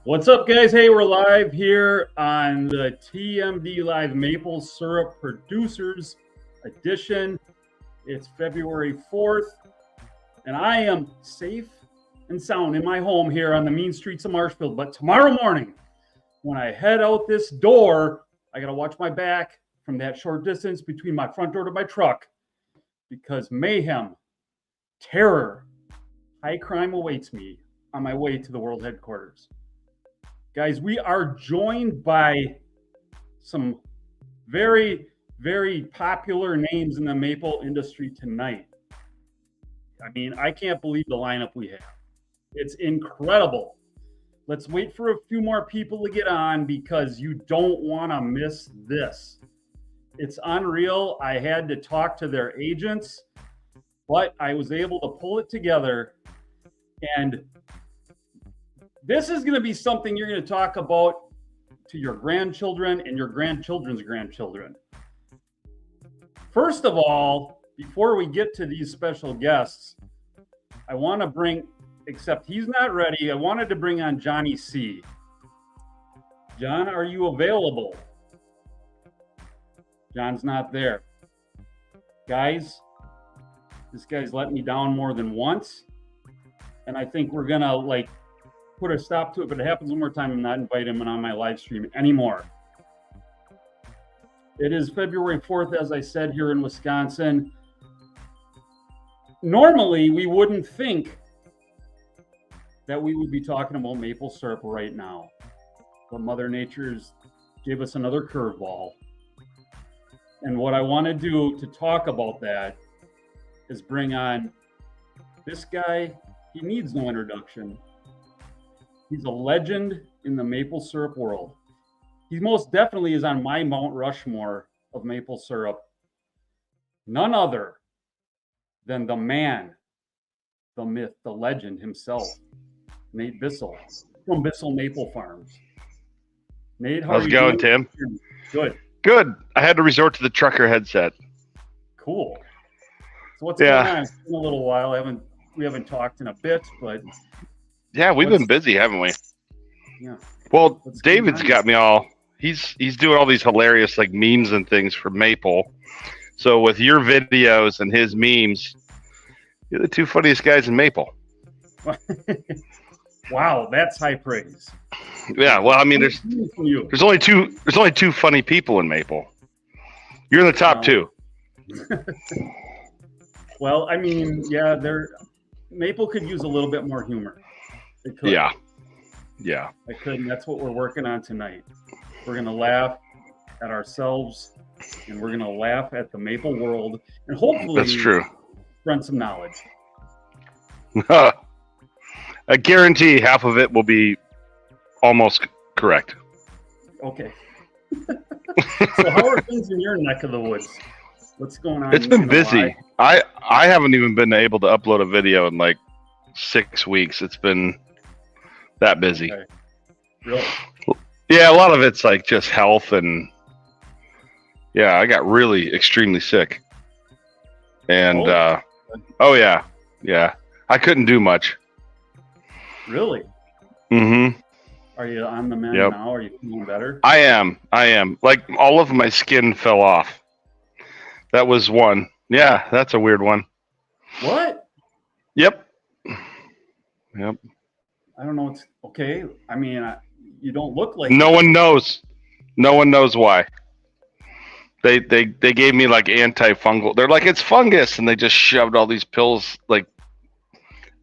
What's up, guys? Hey, we're live here on the TMD Live Maple Syrup Producers Edition. It's February 4th, and I am safe and sound in my home here on the mean streets of Marshfield. But tomorrow morning, when I head out this door, I got to watch my back from that short distance between my front door to my truck because mayhem, terror, high crime awaits me on my way to the world headquarters. Guys, we are joined by some very, very popular names in the maple industry tonight. I mean, I can't believe the lineup we have. It's incredible. Let's wait for a few more people to get on because you don't want to miss this. It's unreal. I had to talk to their agents, but I was able to pull it together. And this is going to be something you're going to talk about to your grandchildren and your grandchildren's grandchildren. First of all, before we get to these special guests, I want to bring, except he's not ready, I wanted to bring on Johnny C. John, are you available? John's not there. Guys, this guy's let me down more than once, and I think we're going to put a stop to it, but it happens one more time, I'm not inviting him on my live stream anymore. It is February 4th, as I said, here in Wisconsin. Normally, we wouldn't think that we would be talking about maple syrup right now, but Mother Nature's gave us another curveball. And what I want to do to talk about that is bring on this guy. He needs no introduction. He's a legend in the maple syrup world. He most definitely is on my Mount Rushmore of maple syrup. None other than the man, the myth, the legend himself, Nate Bissell from Bissell Maple Farms. Nate, how's it going, Tim? Good. Good. I had to resort to the trucker headset. Cool. So what's going on? It's been a little while. We haven't talked in a bit, but yeah, we've been busy, haven't we? Yeah. Well, David's got me all. He's doing all these hilarious memes and things for Maple. So with your videos and his memes, you're the two funniest guys in Maple. Wow, that's high praise. Yeah, well, I mean, there's only two funny people in Maple. You're in the top two. Well, I mean, yeah, Maple could use a little bit more humor. It could. Yeah. I could, and that's what we're working on tonight. We're going to laugh at ourselves, and we're going to laugh at the maple world, and hopefully that's true. Spread some knowledge. I guarantee half of it will be almost correct. Okay. So how are things in your neck of the woods? What's going on? It's been busy. I haven't even been able to upload a video in 6 weeks. It's been that busy. Okay. Really? Yeah, a lot of it's just health, and yeah, I got really extremely sick. And oh yeah, I couldn't do much. Really? Mm-hmm. Are you on the mend now? Are you feeling better? I am. All of my skin fell off. That was one. Yeah, that's a weird one. What? Yep. I don't know. It's okay. I mean, you don't look like. No one knows. No one knows why. They gave me antifungal. They're like, it's fungus, and they just shoved all these pills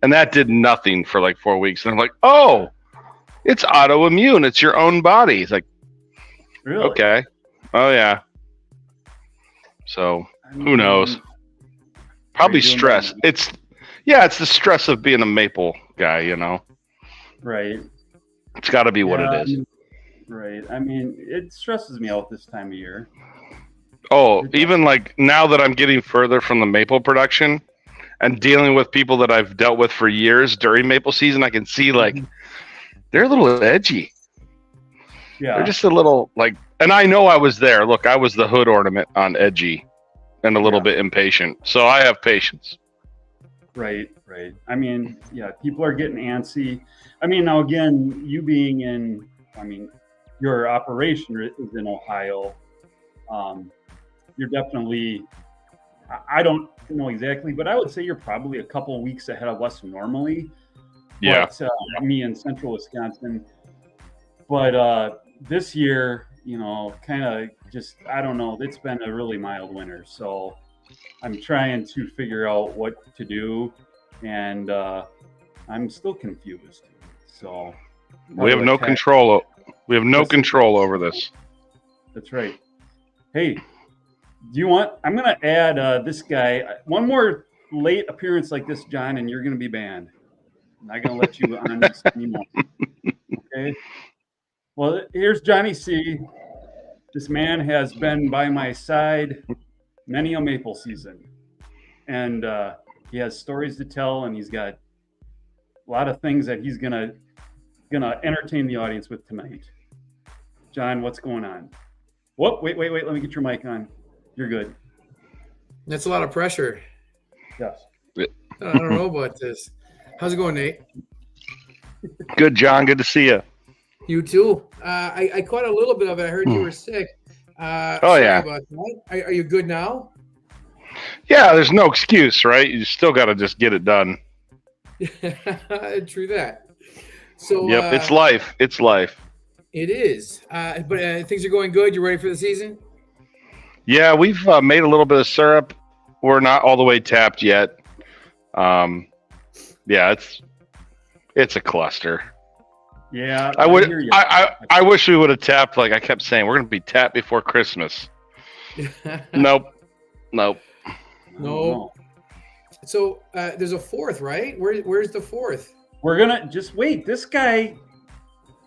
and that did nothing for 4 weeks. And I'm like, oh, it's autoimmune. It's your own body. It's really? Okay. Oh yeah. So who knows? Probably stress. It's the stress of being a maple guy, Right. It's got to be what it is. Right. I mean, it stresses me out this time of year. Oh, even now that I'm getting further from the maple production and dealing with people that I've dealt with for years during maple season, I can see they're a little edgy. Yeah. They're just a little and I know I was there. Look, I was the hood ornament on edgy and a little bit impatient. So I have patience. Right. I mean, yeah, people are getting antsy. I mean, now again, you being your operation is in Ohio. You're definitely, I don't know exactly, but I would say you're probably a couple of weeks ahead of us normally. Yeah. But me in central Wisconsin. But this year, kind of just, I don't know, it's been a really mild winter. So I'm trying to figure out what to do. And I'm still confused. So we have no control. We have no control over this. That's right. Hey, I'm going to add this guy. One more late appearance like this, John, and you're going to be banned. I'm not going to let you on this anymore. Okay. Well, here's Johnny C. This man has been by my side many a maple season. And he has stories to tell, and he's got a lot of things that he's gonna entertain the audience with tonight. John, what's going on? Whoop, wait. Let me get your mic on. You're good. That's a lot of pressure. Yes. I don't know about this. How's it going, Nate? Good, John. Good to see you. You too. I caught a little bit of it. I heard you were sick. Yeah. About that. Are you good now? Yeah, there's no excuse, right? You still got to just get it done. True that. So yep, it's life. It's life. It is. But things are going good. You ready for the season? Yeah, we've made a little bit of syrup. We're not all the way tapped yet. Yeah, it's a cluster. Yeah, I wish we would have tapped. Like I kept saying, we're going to be tapped before Christmas. Nope. No. So there's a fourth, right? Where's the fourth? We're gonna just wait. This guy,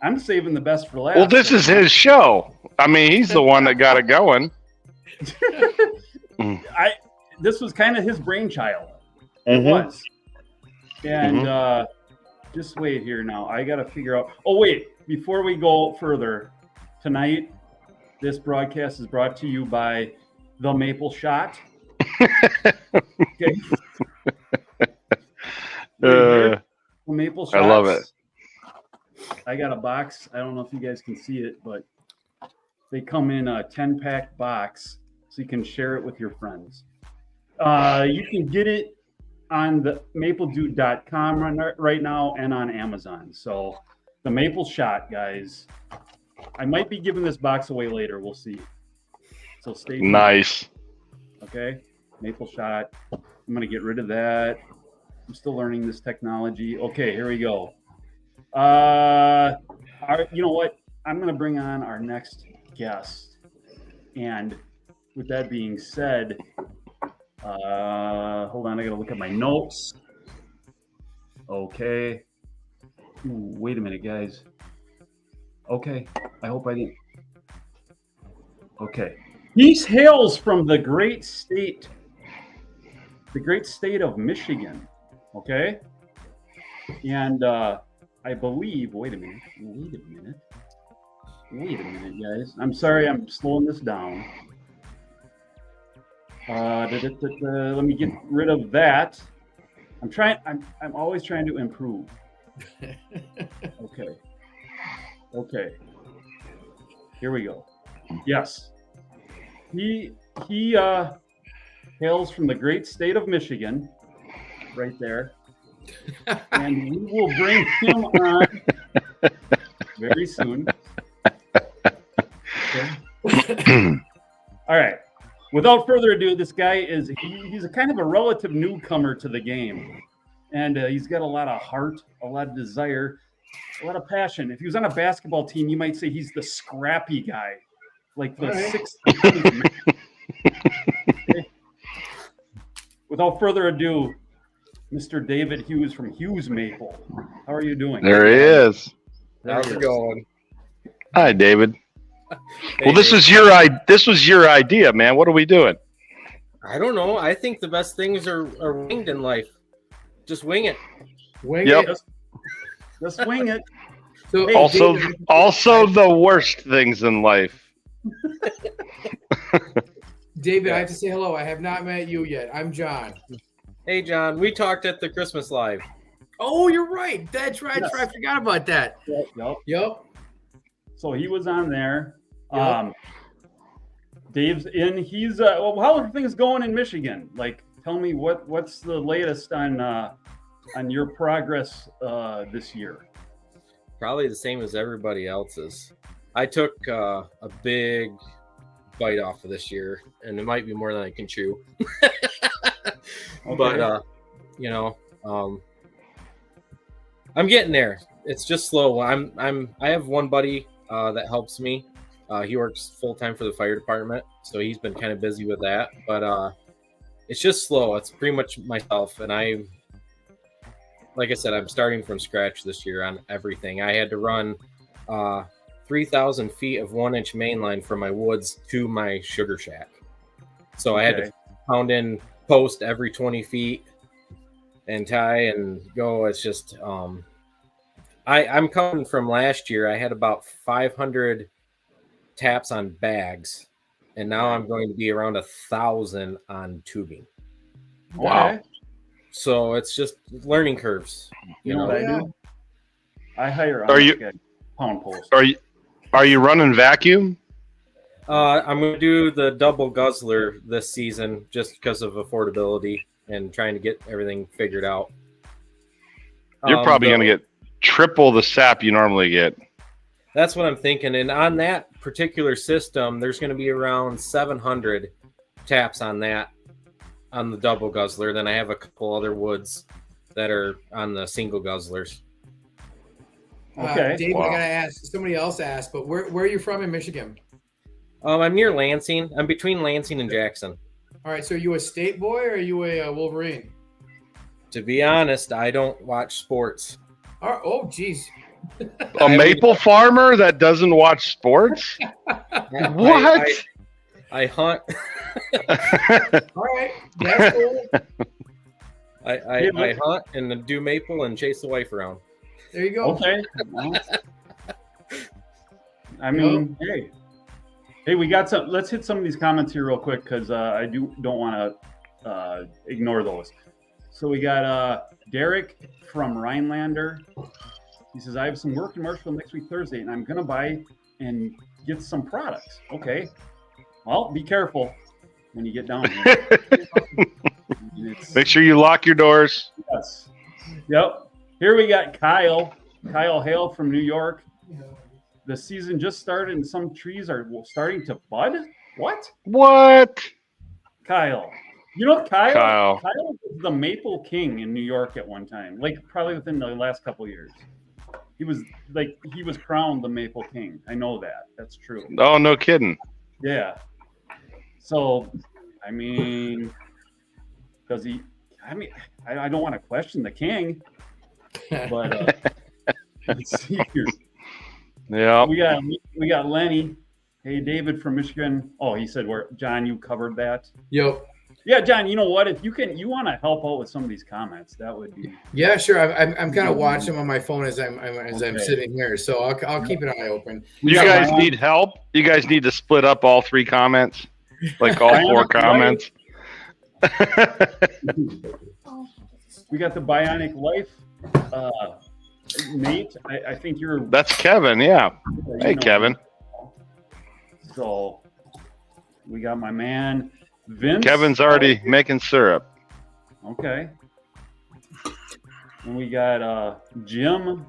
I'm saving the best for last. Well, this is his show. I mean, he's the one that got it going. This was kind of his brainchild. Mm-hmm. It was. And just wait here now. I got to figure out. Oh, wait. Before we go further, tonight, this broadcast is brought to you by The Maple Shot. Okay. The Maple Shots. I love it. I got a box. I don't know if you guys can see it, but they come in a 10-pack box, so you can share it with your friends. You can get it on the mapledude.com right now and on Amazon. So the Maple Shot, guys. I might be giving this box away later. We'll see. So stay tuned. Nice. Okay. Maple Shot. I'm going to get rid of that. I'm still learning this technology. Okay, here we go. You know what? I'm going to bring on our next guest. And with that being said, hold on, I gotta look at my notes. Okay. Ooh, wait a minute, guys. Okay, I hope I didn't. Okay. He hails from the great state of Michigan. Okay. And I believe, wait a minute, guys. I'm sorry, I'm slowing this down. Let me get rid of that. I'm always trying to improve. Okay. Here we go. Yes. He hails from the great state of Michigan, right there. And we will bring him on very soon. Okay. All right. Without further ado, this guy he's a kind of a relative newcomer to the game. And he's got a lot of heart, a lot of desire, a lot of passion. If he was on a basketball team, you might say he's the scrappy guy, like the sixth. Okay. Without further ado, Mr. David Hughes from Hughes Maple. How are you doing? There he is. How's it going? Hi, David. Hey, well, this was your idea, man. What are we doing? I don't know. I think the best things are winged in life. Just wing it. Wing Yep. it. Just wing it. So, Hey, Also the worst things in life. David, I have to say hello. I have not met you yet. I'm John. Hey, John, we talked at the Christmas Live. Oh, you're right. That's right. Yes. I forgot about that. Yep. Yep. So he was on there. Yep. Dave's in. He's well, how are things going in Michigan? Like, tell me what's the latest on your progress this year? Probably the same as everybody else's. I took a big bite off of this year, and it might be more than I can chew. Okay. But I'm getting there. It's just slow. I have one buddy that helps me. He works full time for the fire department, so he's been kind of busy with that. But it's just slow. It's pretty much myself, and like I said, I'm starting from scratch this year on everything. I had to run 3,000 feet of 1-inch main line from my woods to my sugar shack. So I had to pound in post every 20 feet and tie and go. It's just I'm coming from last year. I had about 500 taps on bags, and now I'm going to be around 1,000 on tubing. Wow. So it's just learning curves. You know what I do? I hire pound post. Are you running vacuum? I'm going to do the double guzzler this season just because of affordability and trying to get everything figured out. You're probably going to get triple the sap you normally get. That's what I'm thinking. And on that particular system, there's going to be around 700 taps on that, on the double guzzler. Then I have a couple other woods that are on the single guzzlers. Okay. Dave, I gotta ask. Somebody else asked, but where are you from in Michigan? I'm near Lansing. I'm between Lansing and Jackson. All right. So are you a state boy or are you a Wolverine? To be honest, I don't watch sports. Oh, geez. A maple farmer that doesn't watch sports? What? I hunt. All right. That's cool. I hunt and do maple and chase the wife around. There you go. Okay. I mean, hey, we got some. Let's hit some of these comments here real quick because I don't want to ignore those. So we got Derek from Rhinelander. He says, I have some work in Marshville next week Thursday, and I'm gonna buy and get some products. Okay. Well, be careful when you get down here. Make sure you lock your doors. Yes. Yep. Here we got Kyle Hale from New York. The season just started and some trees are starting to bud. What? Kyle. You know Kyle was the Maple King in New York at one time, like probably within the last couple of years. He was crowned the Maple King. I know that. That's true. Oh, no kidding. Yeah. So, I mean, does he? I mean, I don't want to question the king, but let's see here. Yeah. We got Lenny. Hey, David from Michigan. Oh, he said John, you covered that. Yep. Yeah, John. You know what? If you want to help out with some of these comments, that would be. Yeah, sure. I'm kind of watching them on my phone as I'm sitting here, so I'll keep an eye open. You guys need help? You guys need to split up all 3 comments, like all 4 comments. We got the Bionic Life. Nate, I think you're. That's Kevin. Yeah. Hey, Kevin. So we got my man Vince. Kevin's already making syrup. Okay. And we got Jim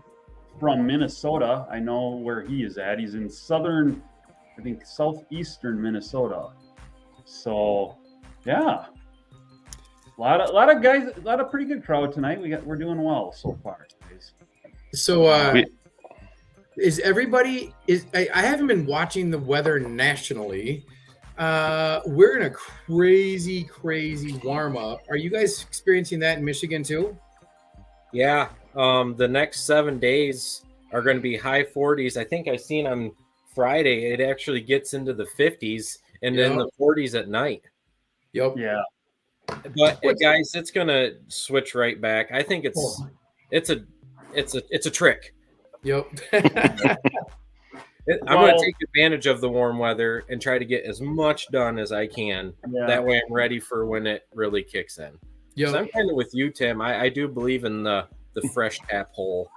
from Minnesota. I know where he is at. He's in southeastern Minnesota. So, yeah. A lot of guys, a lot of pretty good crowd tonight. We're doing well so far, guys. So is everybody I haven't been watching the weather nationally. We're in a crazy warm up. Are you guys experiencing that in Michigan too? Yeah. The next 7 days are going to be high 40s. I think I seen on Friday it actually gets into the 50s and then the 40s at night. Yep. Yeah. But guys, it's going to switch right back. I think it's a trick. Yep. I'm going to take advantage of the warm weather and try to get as much done as I can. Yeah. That way I'm ready for when it really kicks in. Yep. 'Cause I'm kind of with you, Tim. I do believe in the fresh tap hole.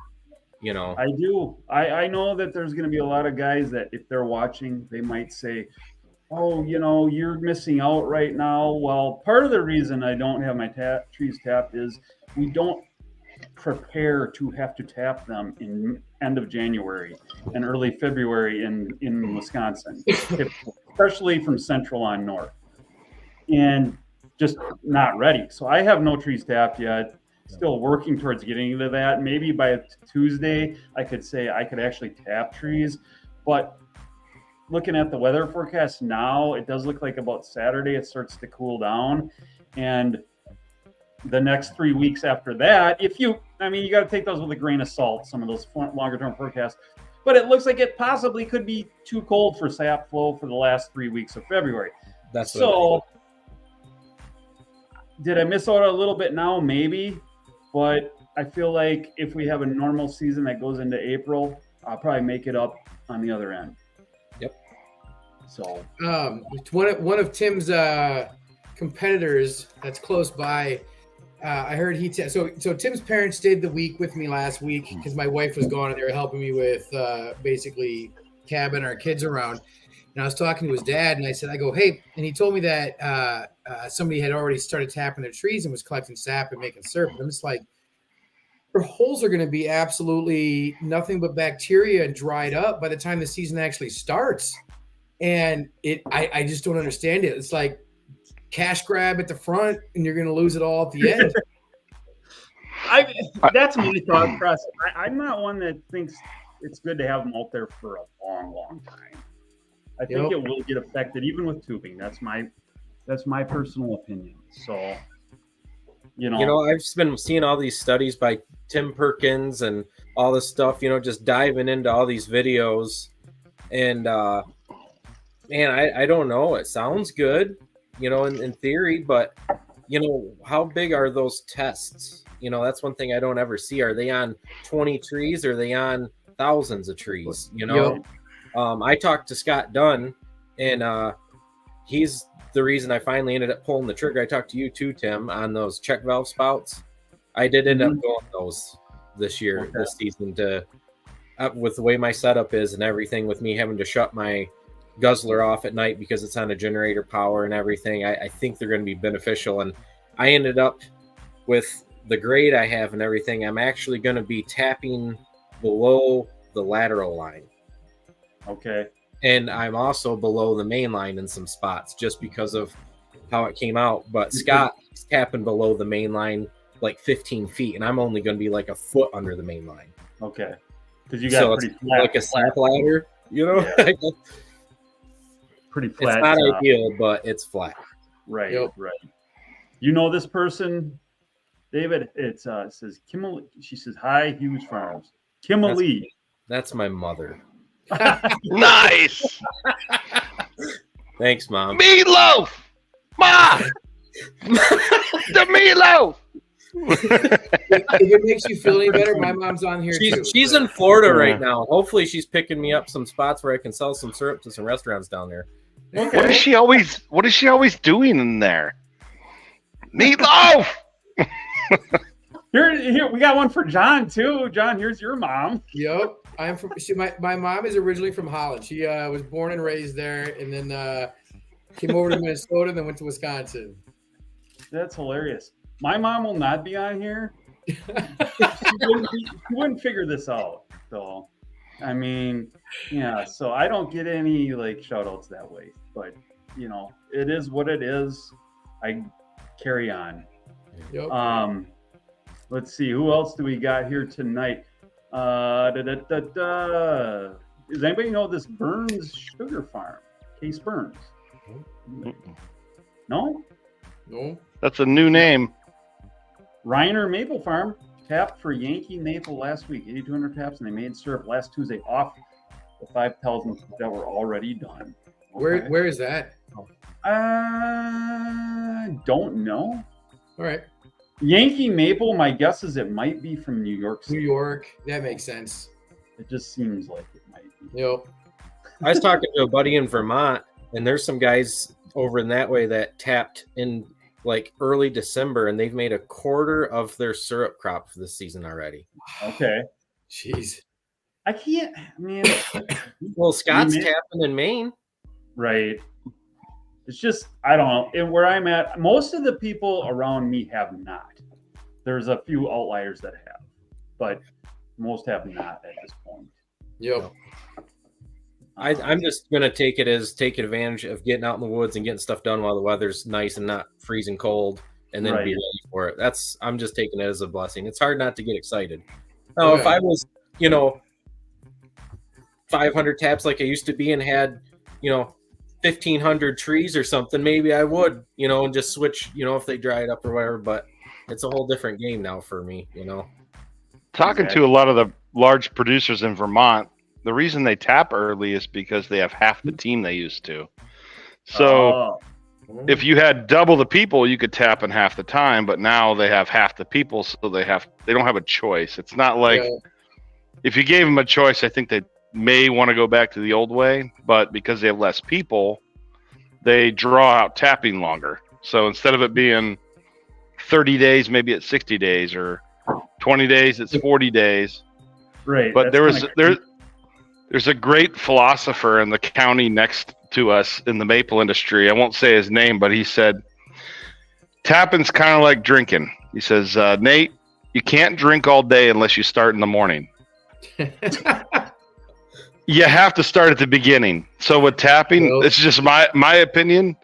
You know, I do. I know that there's going to be a lot of guys that if they're watching, they might say, oh, you're missing out right now. Well, part of the reason I don't have my trees tapped is we don't prepare to have to tap them in end of January and early February in Wisconsin, especially from central on north, and just not ready. So I have no trees tapped yet. Still working towards getting into that. Maybe by Tuesday, I could say I could actually tap trees. But looking at the weather forecast now, it does look like about Saturday it starts to cool down. And the next 3 weeks after that, you got to take those with a grain of salt, some of those longer term forecasts. But it looks like it possibly could be too cold for sap flow for the last 3 weeks of February. that's So did I miss out a little bit now? Maybe. But I feel like if we have a normal season that goes into April, I'll probably make it up on the other end. Yep. So one of Tim's competitors that's close by, I heard so Tim's parents stayed the week with me last week because my wife was gone and they were helping me with basically cabbing our kids around. And I was talking to his dad and I go, hey, and he told me that somebody had already started tapping their trees and was collecting sap and making syrup. And I'm just like, your holes are going to be absolutely nothing but bacteria and dried up by the time the season actually starts. And I just don't understand it. It's like cash grab at the front and you're going to lose it all at the end. That's my thought process. I'm not one that thinks it's good to have them out there for a long, long time. I think it will get affected even with tubing. That's my personal opinion. So, I've just been seeing all these studies by Tim Perkins and all this stuff, just diving into all these videos. And, man, I don't know. It sounds good, in theory, but, how big are those tests? That's one thing I don't ever see. Are they on 20 trees or are they on thousands of trees? I talked to Scott Dunn, and he's the reason I finally ended up pulling the trigger. I talked to you too, Tim, on those check valve spouts. I did end up going those this year, this season, with the way my setup is and everything, with me having to shut my guzzler off at night because it's on a generator power and everything. I think they're going to be beneficial. And I ended up with the grade I have and everything. I'm actually going to be tapping below the lateral line. Okay. And I'm also below the main line in some spots just because of how it came out. But Scott is tapping below the main line like 15 feet, and I'm only going to be like a foot under the main line. Okay. Because you got pretty flat. Like a sap ladder, Yeah. Pretty flat. It's not ideal, but it's flat. Right. Yep. Right. You know this person, David? It says Kimberly. She says, "Hi, Hughes Farms." Kimberly. That's my mother. Nice. Thanks, Mom. Meatloaf. Ma. The meatloaf. If it makes you feel any better, my mom's on here too. She's in Florida right now. Hopefully she's picking me up some spots where I can sell some syrup to some restaurants down there. Okay. What is she always doing in there? Meatloaf. Here we got one for John too. John, here's your mom. Yep. I'm from my mom is originally from Holland. She was born and raised there and then came over to Minnesota and then went to Wisconsin. That's hilarious. My mom will not be on here. She wouldn't figure this out. So, I mean, yeah. So I don't get any like shout outs that way. But it is what it is. I carry on. Yep. Let's see. Who else do we got here tonight? Does anybody know this Burns Sugar Farm? Case Burns? No? No. That's a new name. Reiner Maple Farm tapped for Yankee Maple last week, 8,200 taps, and they made syrup last Tuesday off the 5,000 that were already done. Okay. Where is that? Don't know. All right. Yankee Maple, my guess is it might be from New York City. New York. That makes sense. It just seems like it might be. Yep. I was talking to a buddy in Vermont, and there's some guys over in that way that tapped in like early December, and they've made a quarter of their syrup crop for this season already. Okay. Jeez. I can't, man. Well, Scott's Man. tapping in Maine. Right. It's just, I don't know. And where I'm at, most of the people around me have not. There's a few outliers that have, but most have not at this point. Yep. I'm just gonna take advantage of getting out in the woods and getting stuff done while the weather's nice and not freezing cold, and then Right. be ready for it. I'm just taking it as a blessing. It's hard not to get excited. Now, if I was, 500 taps like I used to be and had, 1,500 trees or something, maybe I would, and just switch, if they dry it up or whatever. But it's a whole different game now for me, Talking to a lot of the large producers in Vermont, the reason they tap early is because they have half the team they used to. So if you had double the people, you could tap in half the time, but now they have half the people, so they don't have a choice. It's not like if you gave them a choice, I think they may want to go back to the old way, but because they have less people, they draw out tapping longer. So instead of it being 30 days, maybe it's 60 days, or 20 days, it's 40 days. Right. But there's a great philosopher in the county next to us in the maple industry. I won't say his name, but he said, tapping's kind of like drinking. He says, Nate, you can't drink all day unless you start in the morning. You have to start at the beginning. So with tapping, it's just my opinion.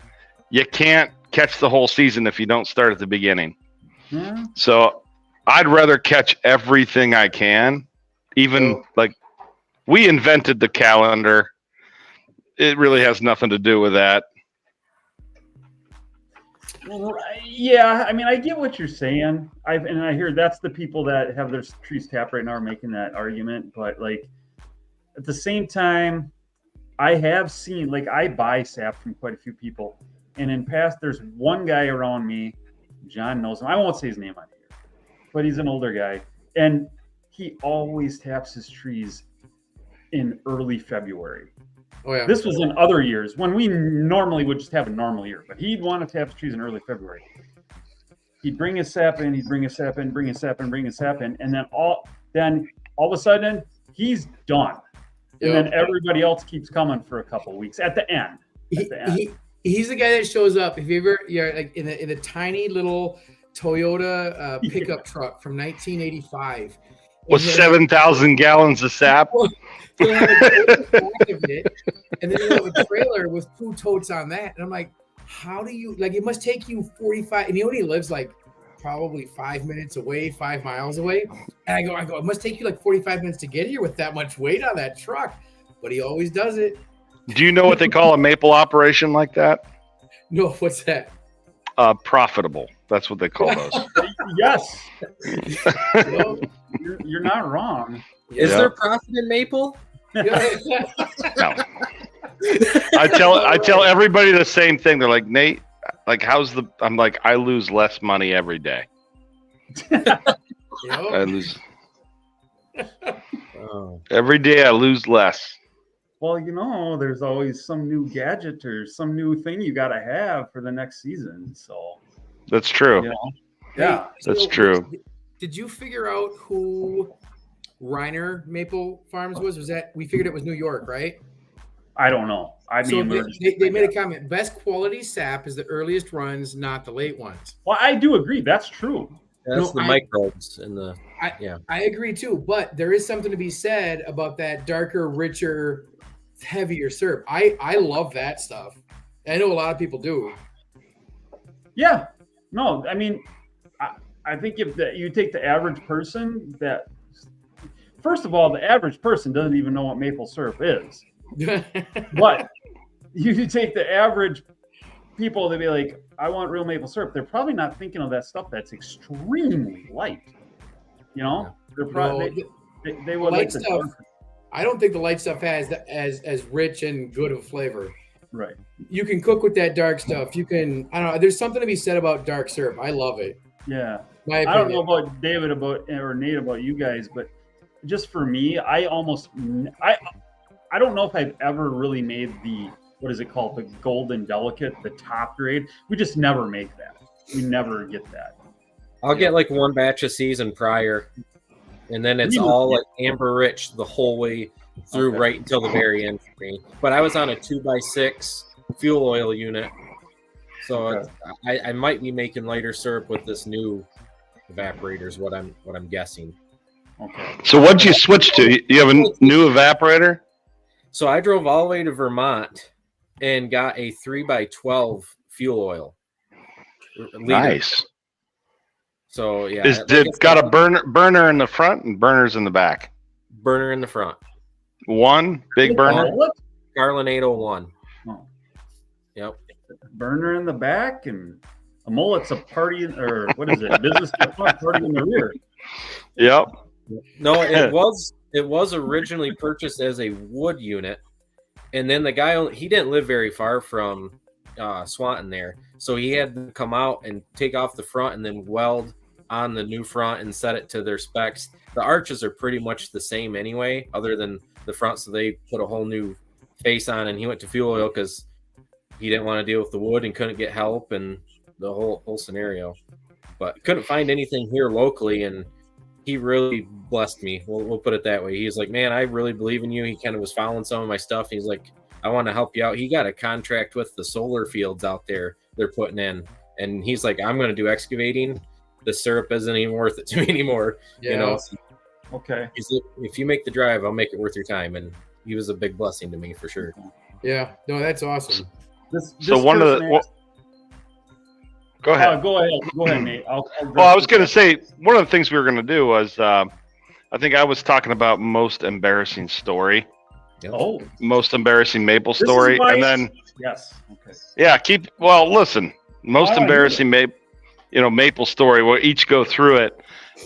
You can't catch the whole season if you don't start at the beginning. Yeah. So I'd rather catch everything I can. Even like we invented the calendar. It really has nothing to do with that. Yeah, I mean, I get what you're saying. I hear that's the people that have their trees tapped right now are making that argument. But like at the same time, I have seen, like, I buy sap from quite a few people, and in past, there's one guy around me. John knows him. I won't say his name on here, but he's an older guy, and he always taps his trees in early February. Oh yeah. This was in other years when we normally would just have a normal year, but he'd want to tap his trees in early February. He'd bring his sap in, bring his sap in, and then all of a sudden he's done. And then everybody else keeps coming for a couple of weeks at the end. He's the guy that shows up. If you're like in a tiny little Toyota pickup truck from 1985 with 7,000 gallons of sap. He'll have and then he'll have a trailer with 2 totes on that. And I'm like, how do you, like, it must take you 45, and he only lives like probably 5 minutes away, 5 miles away. And I go, it must take you like 45 minutes to get here with that much weight on that truck. But he always does it. Do you know what they call a maple operation like that? No, what's that? Profitable. That's what they call those. Yes. Well, you're not wrong. Is there profit in maple? No. I tell everybody the same thing. They're like, Nate, like, I'm like, I lose less money every day. I lose. Every day I lose less. Well, there's always some new gadget or some new thing you got to have for the next season. So that's true. Yeah, that's true. Did you figure out who Reiner Maple Farms was? Was that, we figured it was New York, right? I don't know. I mean, they made a comment. Best quality sap is the earliest runs, not the late ones. Well, I do agree. That's true. That's the microbes in the. I agree too. But there is something to be said about that darker, richer, heavier syrup. I love that stuff. I know a lot of people do. Yeah. No, I mean, I think if you take the average person that, first of all, the average person doesn't even know what maple syrup is. But you take the average people, they'd be like, I want real maple syrup. They're probably not thinking of that stuff that's extremely light. They're probably they would like stuff. I don't think the light stuff has as rich and good of a flavor. Right. You can cook with that dark stuff. You can, I don't know. There's something to be said about dark syrup. I love it. Yeah. I don't know about David or Nate about you guys, but just for me, I don't know if I've ever really made the, what is it called? The golden delicate, the top grade. We just never make that. we never get that. I'll get like one batch a season prior, and then it's Really? all like amber rich the whole way through, Okay. right until the very end for me. But I was on a 2x6 fuel oil unit, so Okay. I might be making lighter syrup with this new evaporator. Is what I'm guessing. Okay. So what'd you switch to? You have a new evaporator? So I drove all the way to Vermont and got a 3x12 fuel oil. Liter. Nice. So yeah, It's got a burner in the front and burners in the back. burner in the front. One big burner. What? Garland 801. Oh. Yep. Burner in the back and a mullet's a party, or what is it? Business in the front, party in the rear. Yep. No, it was originally purchased as a wood unit, and then the guy, he didn't live very far from Swanton there, so he had to come out and take off the front and then weld on the new front and set it to their specs. The arches are pretty much the same anyway, other than the front, so they put a whole new face on, and he went to fuel oil because he didn't want to deal with the wood and couldn't get help and the whole scenario, but couldn't find anything here locally, and he really blessed me. We'll put it that way. He's like, man, I really believe in you. He kind of was following some of my stuff. He's like, I want to help you out. He got a contract with the solar fields out there they're putting in, and he's like, I'm going to do excavating. The syrup isn't even worth it to me anymore. Yeah. You know, Okay. he's like, if you make the drive, I'll make it worth your time. And he was a big blessing to me for sure. Yeah. No, that's awesome. So one of the go ahead. Go ahead, Nate. Well, I was going to say one of the things we were going to do was I think I was talking about most embarrassing story, Oh, most embarrassing maple This is story, why- and then yes. Okay. yeah, listen, most Oh, I embarrassing maple story. We'll each go through it.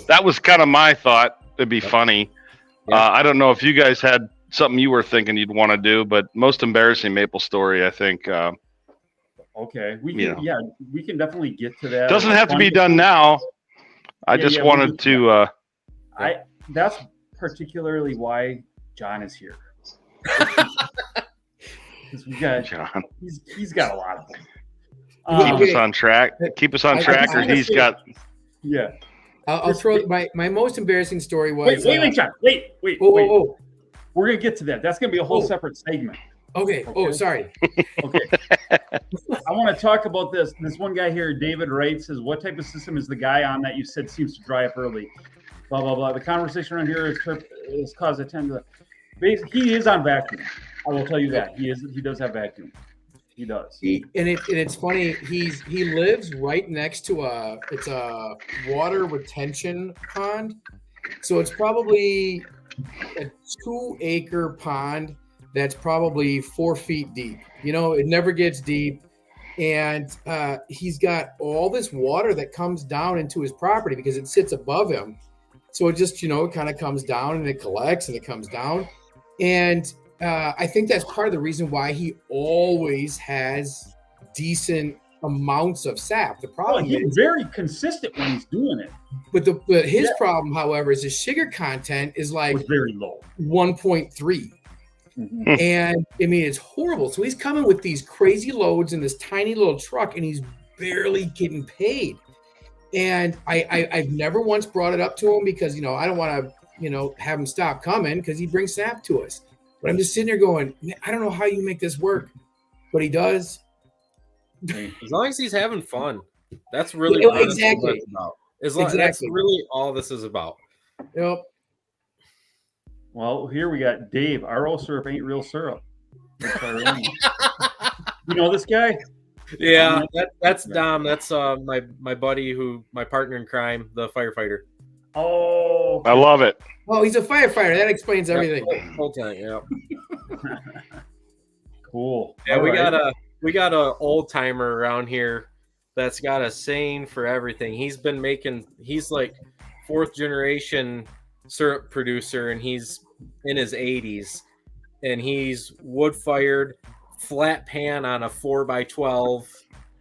That was kind of my thought. It'd be funny. Yeah. I don't know if you guys had something you were thinking you'd want to do, but most embarrassing maple story, I think. Okay. We can, Yeah. we can definitely get to that. Doesn't have to be done now. I Yeah, just yeah, wanted to. That's particularly why John is here. Because we got John, he's got a lot of them. keep Okay. us on track. Keep us on I- track, I- or he's got. Yeah. I'll throw my most embarrassing story was. Wait, John. Wait. Oh. We're gonna get to that. That's gonna be a whole Oh. separate segment. Okay. Oh, sorry. Okay. I want to talk about this. This one guy here, David Wright, says, "What type of system is the guy on that you said seems to dry up early?" Blah blah blah. The conversation around here is caused attention. He is on vacuum. I will tell you that he is. He does have vacuum. He does. It's funny. He lives right next to a water retention pond, so it's probably a 2-acre pond that's probably 4 feet deep. You know, it never gets deep, and he's got all this water that comes down into his property because it sits above him. So it just, it kind of comes down and it collects and it comes down, and I think that's part of the reason why he always has decent amounts of sap. The problem He's is, very consistent when he's doing it. but his problem, however, is his sugar content is like Was very low. 1.3. Mhm. And I mean, it's horrible. So he's coming with these crazy loads in this tiny little truck, and he's barely getting paid. And I've never once brought it up to him because, I don't want to, have him stop coming because he brings sap to us. But I'm just sitting there going, I don't know how you make this work, but he does. As long as he's having fun, that's really Yeah, what exactly. it's about. That's Exactly. really all this is about. Yep. Well, here we got Dave. RO syrup ain't real syrup. You know this guy? Yeah, that's Dom. That's my buddy my partner in crime, the firefighter. Oh, I love it. Oh, he's a firefighter. That explains everything. Whole time, yeah. cool. Yeah, All we right. got a old timer around here that's got a saying for everything. He's like 4th generation syrup producer, and he's in his 80s, and he's wood fired, flat pan on a 4x12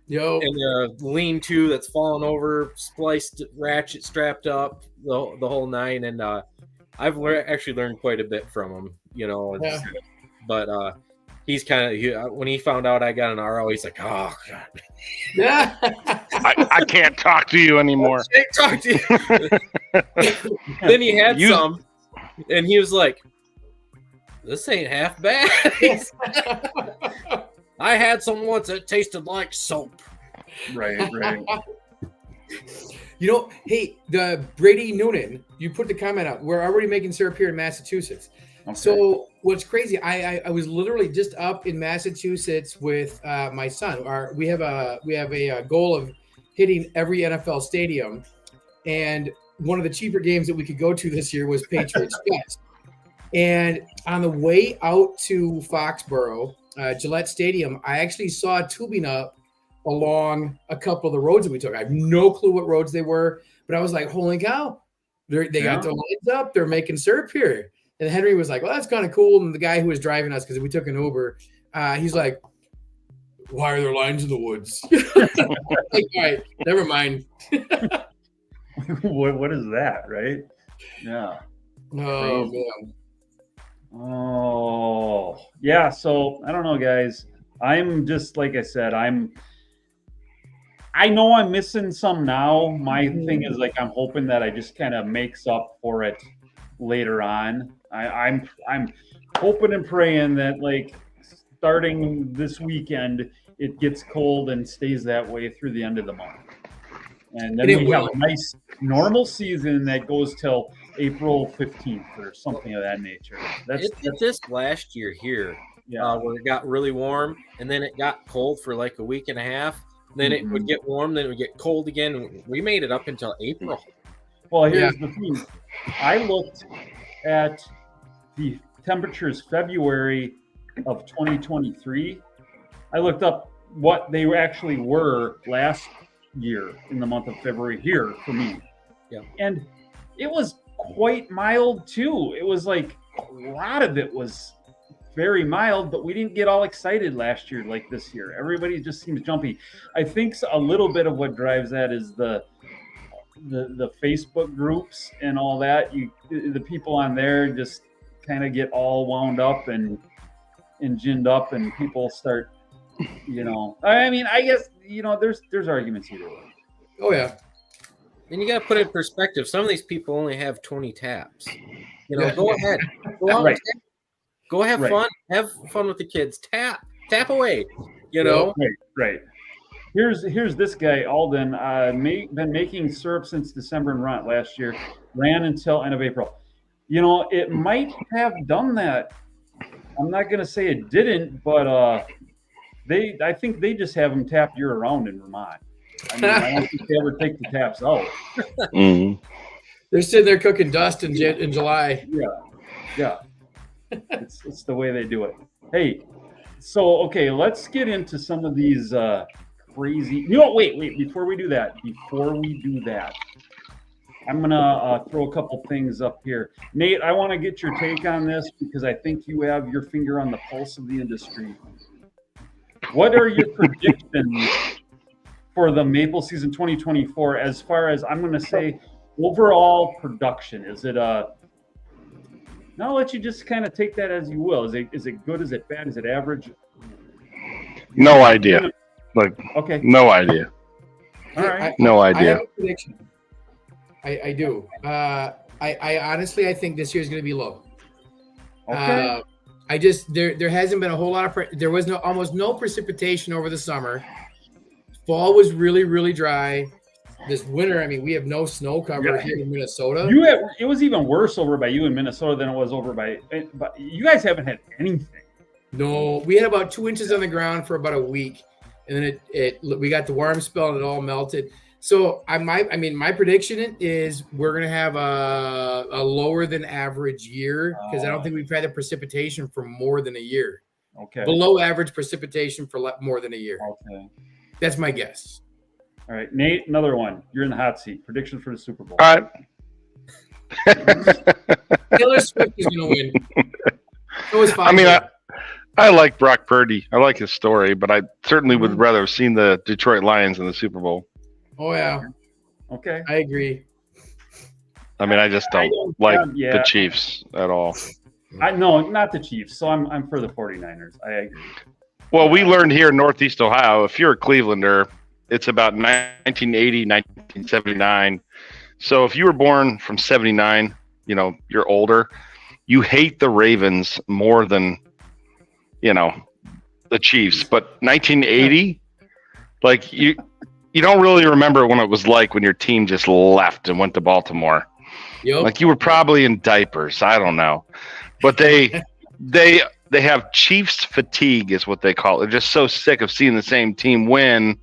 Yo. and a lean-to that's fallen over, spliced ratchet strapped up, the whole nine. And I've actually learned quite a bit from him, Yeah. But he's kind of when he found out I got an RO, he's like, oh god, Yeah. I can't talk to you anymore. can't talk to you. Then he had some, and he was like, this ain't half bad. I had some once that tasted like soap. Right. You know, hey, the Brady Noonan, you put the comment out. We're already making syrup here in Massachusetts. Okay. So what's crazy? I was literally just up in Massachusetts with my son. We have a goal of hitting every NFL stadium, and one of the cheaper games that we could go to this year was Patriots Jets. And on the way out to Foxborough, Gillette Stadium, I actually saw tubing up along a couple of the roads that we took. I have no clue what roads they were, but I was like, holy cow, they got the lights up. They're making syrup here. And Henry was like, well, that's kind of cool. And the guy who was driving us, because we took an Uber, he's like, why are there lines in the woods? Like, all right, never mind. What is that, right? Yeah. Oh, man. Oh, yeah. So I don't know, guys. I'm just, like I said, I know I'm missing some now. My thing is, like, I'm hoping that I just kind of makes up for it later on. I'm hoping and praying that, like, starting this weekend, it gets cold and stays that way through the end of the month. And then we have a nice normal season that goes till April 15th or something of that nature. That's this last year here, where it got really warm, and then it got cold for like a week and a half. Then it would get warm, then it would get cold again. We made it up until April. Well, here's the thing. I looked at the temperatures February of 2023. I looked up what they actually were last year in the month of February here for me. Yeah. And it was quite mild too. It was like a lot of it was very mild, but we didn't get all excited last year like this year. Everybody just seems jumpy. I think a little bit of what drives that is the Facebook groups and all that. The people on there just kind of get all wound up and ginned up, and people start, I mean, I guess, there's arguments either way. Oh yeah. And you got to put it in perspective. Some of these people only have 20 taps. Go ahead. Go out. Right. Go have fun. Have fun with the kids. Tap away. Right. Here's this guy, Alden. Been making syrup since December and run last year. Ran until end of April. It might have done that. I'm not going to say it didn't, but I think they just have them tapped year round in Vermont. I mean, I don't think they ever take the taps out. Mm-hmm. They're sitting there cooking dust in July. Yeah. It's the way they do it. Hey, so okay, let's get into some of these crazy. Wait. Before we do that, I'm gonna throw a couple things up here. Nate, I want to get your take on this because I think you have your finger on the pulse of the industry. What are your predictions for the maple season 2024 as far as, I'm going to say, overall production? Is it I'll let you just kind of take that as you will. Is it good? Is it bad? Is it average? No idea. Okay. No idea. All right. No I idea. have a prediction. I do. I honestly, I think this year is going to be low. Okay. There hasn't been a whole lot of there was almost no precipitation over the summer. Fall was really, really dry. This winter, I mean, we have no snow cover here in Minnesota. It was even worse over by you in Minnesota than it was over by. But you guys haven't had anything. No, we had about 2 inches on the ground for about a week, and then we got the warm spell and it all melted. So my prediction is we're gonna have a lower than average year because I don't think we've had the precipitation for more than a year. Okay. Below average precipitation for more than a year. Okay. That's my guess. All right, Nate, another one. You're in the hot seat. Predictions for the Super Bowl. All right. Taylor Swift is going to win. It was fine. I mean, I like Brock Purdy. I like his story, but I certainly would rather have seen the Detroit Lions in the Super Bowl. Oh, yeah. Okay. I agree. I mean, I just don't like the Chiefs at all. No, not the Chiefs. So I'm for the 49ers. I agree. Well, we learned here in Northeast Ohio, if you're a Clevelander, it's about 1980, 1979. So if you were born from 79, you're older, you hate the Ravens more than, the Chiefs. But 1980, like you don't really remember when it was like when your team just left and went to Baltimore. Yep. Like you were probably in diapers. I don't know. But they have Chiefs fatigue is what they call it. They're just so sick of seeing the same team win.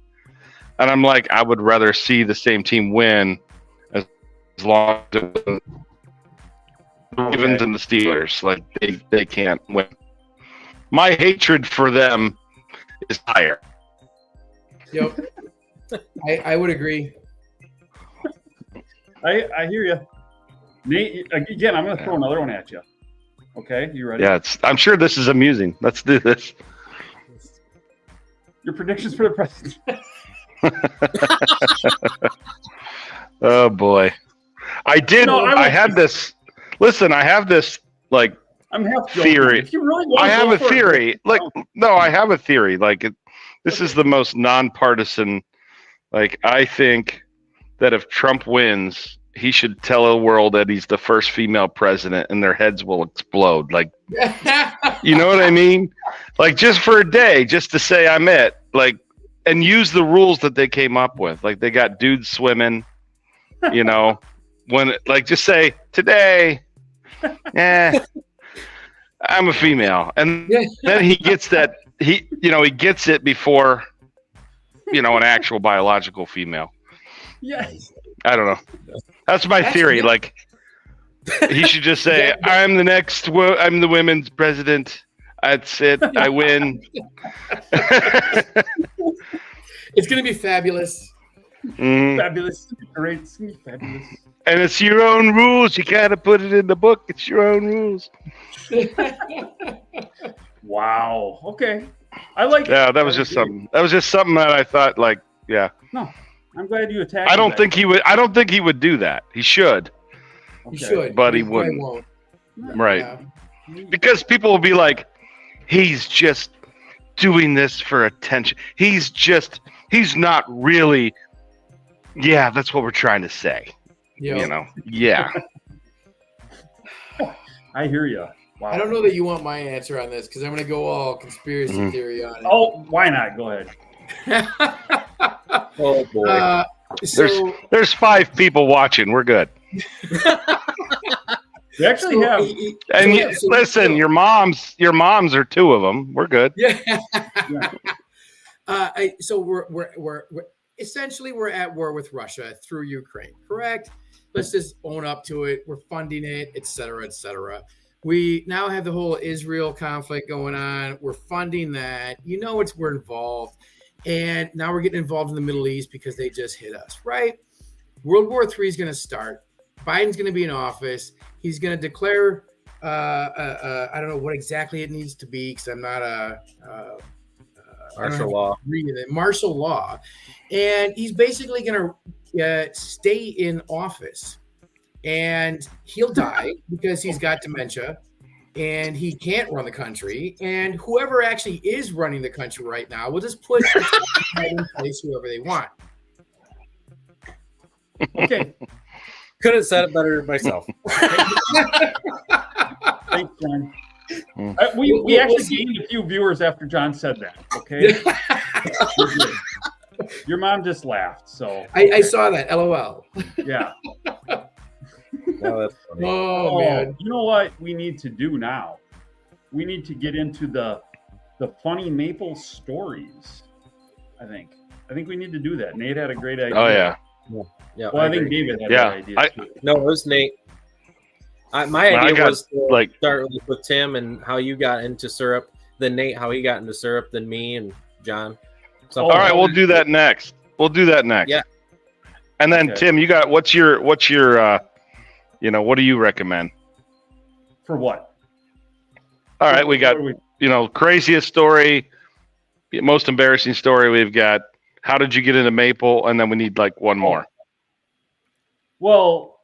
And I'm like, I would rather see the same team win as long as it was the Ravens and the Steelers. Like they can't win. My hatred for them is higher. Yep. I would agree. I hear you. Nate, again, I'm going to throw another one at you. Okay, you ready? Yeah, I'm sure this is amusing. Let's do this. Your predictions for the president. Oh boy, I had this. Listen, I have this like I'm half joking. theory. If you really want I to have go a for theory. it, Like no, I have a theory. Like this is the most nonpartisan. Like I think that if Trump wins, he should tell the world that he's the first female president, and their heads will explode. Like, you know what I mean? Like just for a day, just to say I'm it. Like, and use the rules that they came up with. Like they got dudes swimming. When like just say today, I'm a female, and then he gets that he gets it before an actual biological female. Yes. I don't know. That's my theory. Good. Like he should just say, I'm the women's president. That's it. I win. It's going to be fabulous. Fabulous. Great. It's going to be fabulous. And it's your own rules. You got to put it in the book. It's your own rules. Wow. Okay. I like Yeah, it. that was just something. That was just something that I thought like, yeah. No. I'm glad you attacked I don't think he would do that. He should. You should. But he probably wouldn't. won't. Right. Yeah. Because people will be like, he's just doing this for attention. He's not really. Yeah, that's what we're trying to say. Yep. Yeah. I hear you. Wow. I don't know that you want my answer on this because I'm going to go all conspiracy theory on it. Oh, why not? Go ahead. Oh boy. There's 5 people watching. We're good. We actually have. Listen, your moms are 2 of them. We're good. Yeah. Yeah. So we're essentially we're at war with Russia through Ukraine, correct? Let's just own up to it. We're funding it, et cetera, et cetera. We now have the whole Israel conflict going on. We're funding that. We're involved. And now we're getting involved in the Middle East because they just hit us, right? World War III is going to start. Biden's going to be in office. He's going to declare, I don't know what exactly it needs to be because I'm not Martial law. Martial law. And he's basically going to stay in office. And he'll die because he's got dementia. And he can't run the country. And whoever actually is running the country right now will just put in place whoever they want. Okay. Couldn't have said it better myself. Thanks, John. We actually gained a few viewers after John said that. Okay. Your mom just laughed. So I saw that. LOL. Yeah. Oh, that's funny. Oh, man. You know what we need to do now? We need to get into the funny maple stories. I think we need to do that. Nate had a great idea. Oh yeah. Yeah. Well, I think David had that idea too. No, it was Nate. My idea was to start with Tim and how you got into syrup, then Nate how he got into syrup, then me and John. All right, we'll do that next. Yeah. And then Tim, you got what's your what do you recommend? For what? All right, we got craziest story, most embarrassing story. We've got how did you get into maple, and then we need like one more. Well,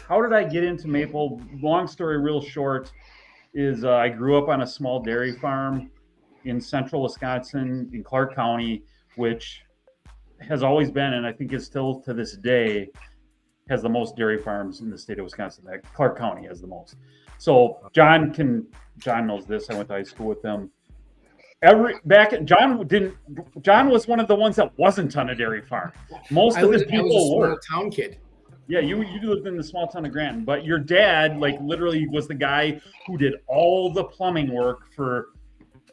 how did I get into maple? Long story, real short, is I grew up on a small dairy farm in central Wisconsin in Clark County, which has always been, and I think is still to this day, has the most dairy farms in the state of Wisconsin. That Clark County has the most. So John knows this. I went to high school with him. John was one of the ones that wasn't on a dairy farm. Most of the people were. I was a small town kid. Yeah, you lived in the small town of Granton, but your dad, like, literally was the guy who did all the plumbing work for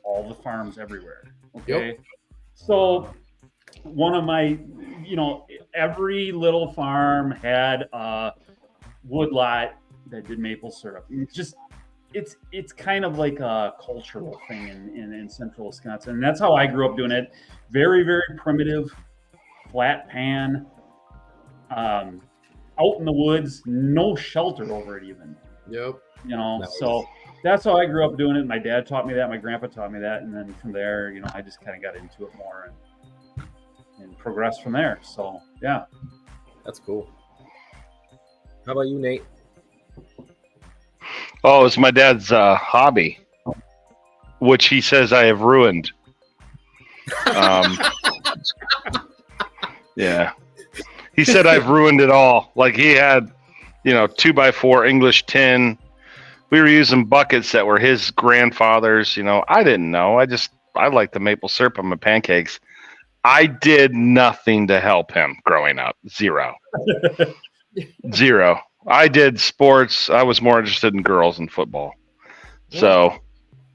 all the farms everywhere. Okay. Yep. So one of my, every little farm had a woodlot that did maple syrup. It's kind of like a cultural thing in central Wisconsin. And that's how I grew up doing it. Very, very primitive, flat pan, out in the woods, no shelter over it even. Yep. So that's how I grew up doing it. My dad taught me that. My grandpa taught me that. And then from there, I just kind of got into it more and progressed from there. So, yeah. That's cool. How about you, Nate? Oh, it's my dad's hobby, which he says I have ruined. Yeah. He said I've ruined it all. Like he had, 2x4 English tin. We were using buckets that were his grandfather's. I didn't know. I like the maple syrup on my pancakes. I did nothing to help him growing up. Zero. I did sports. I was more interested in girls and football. So,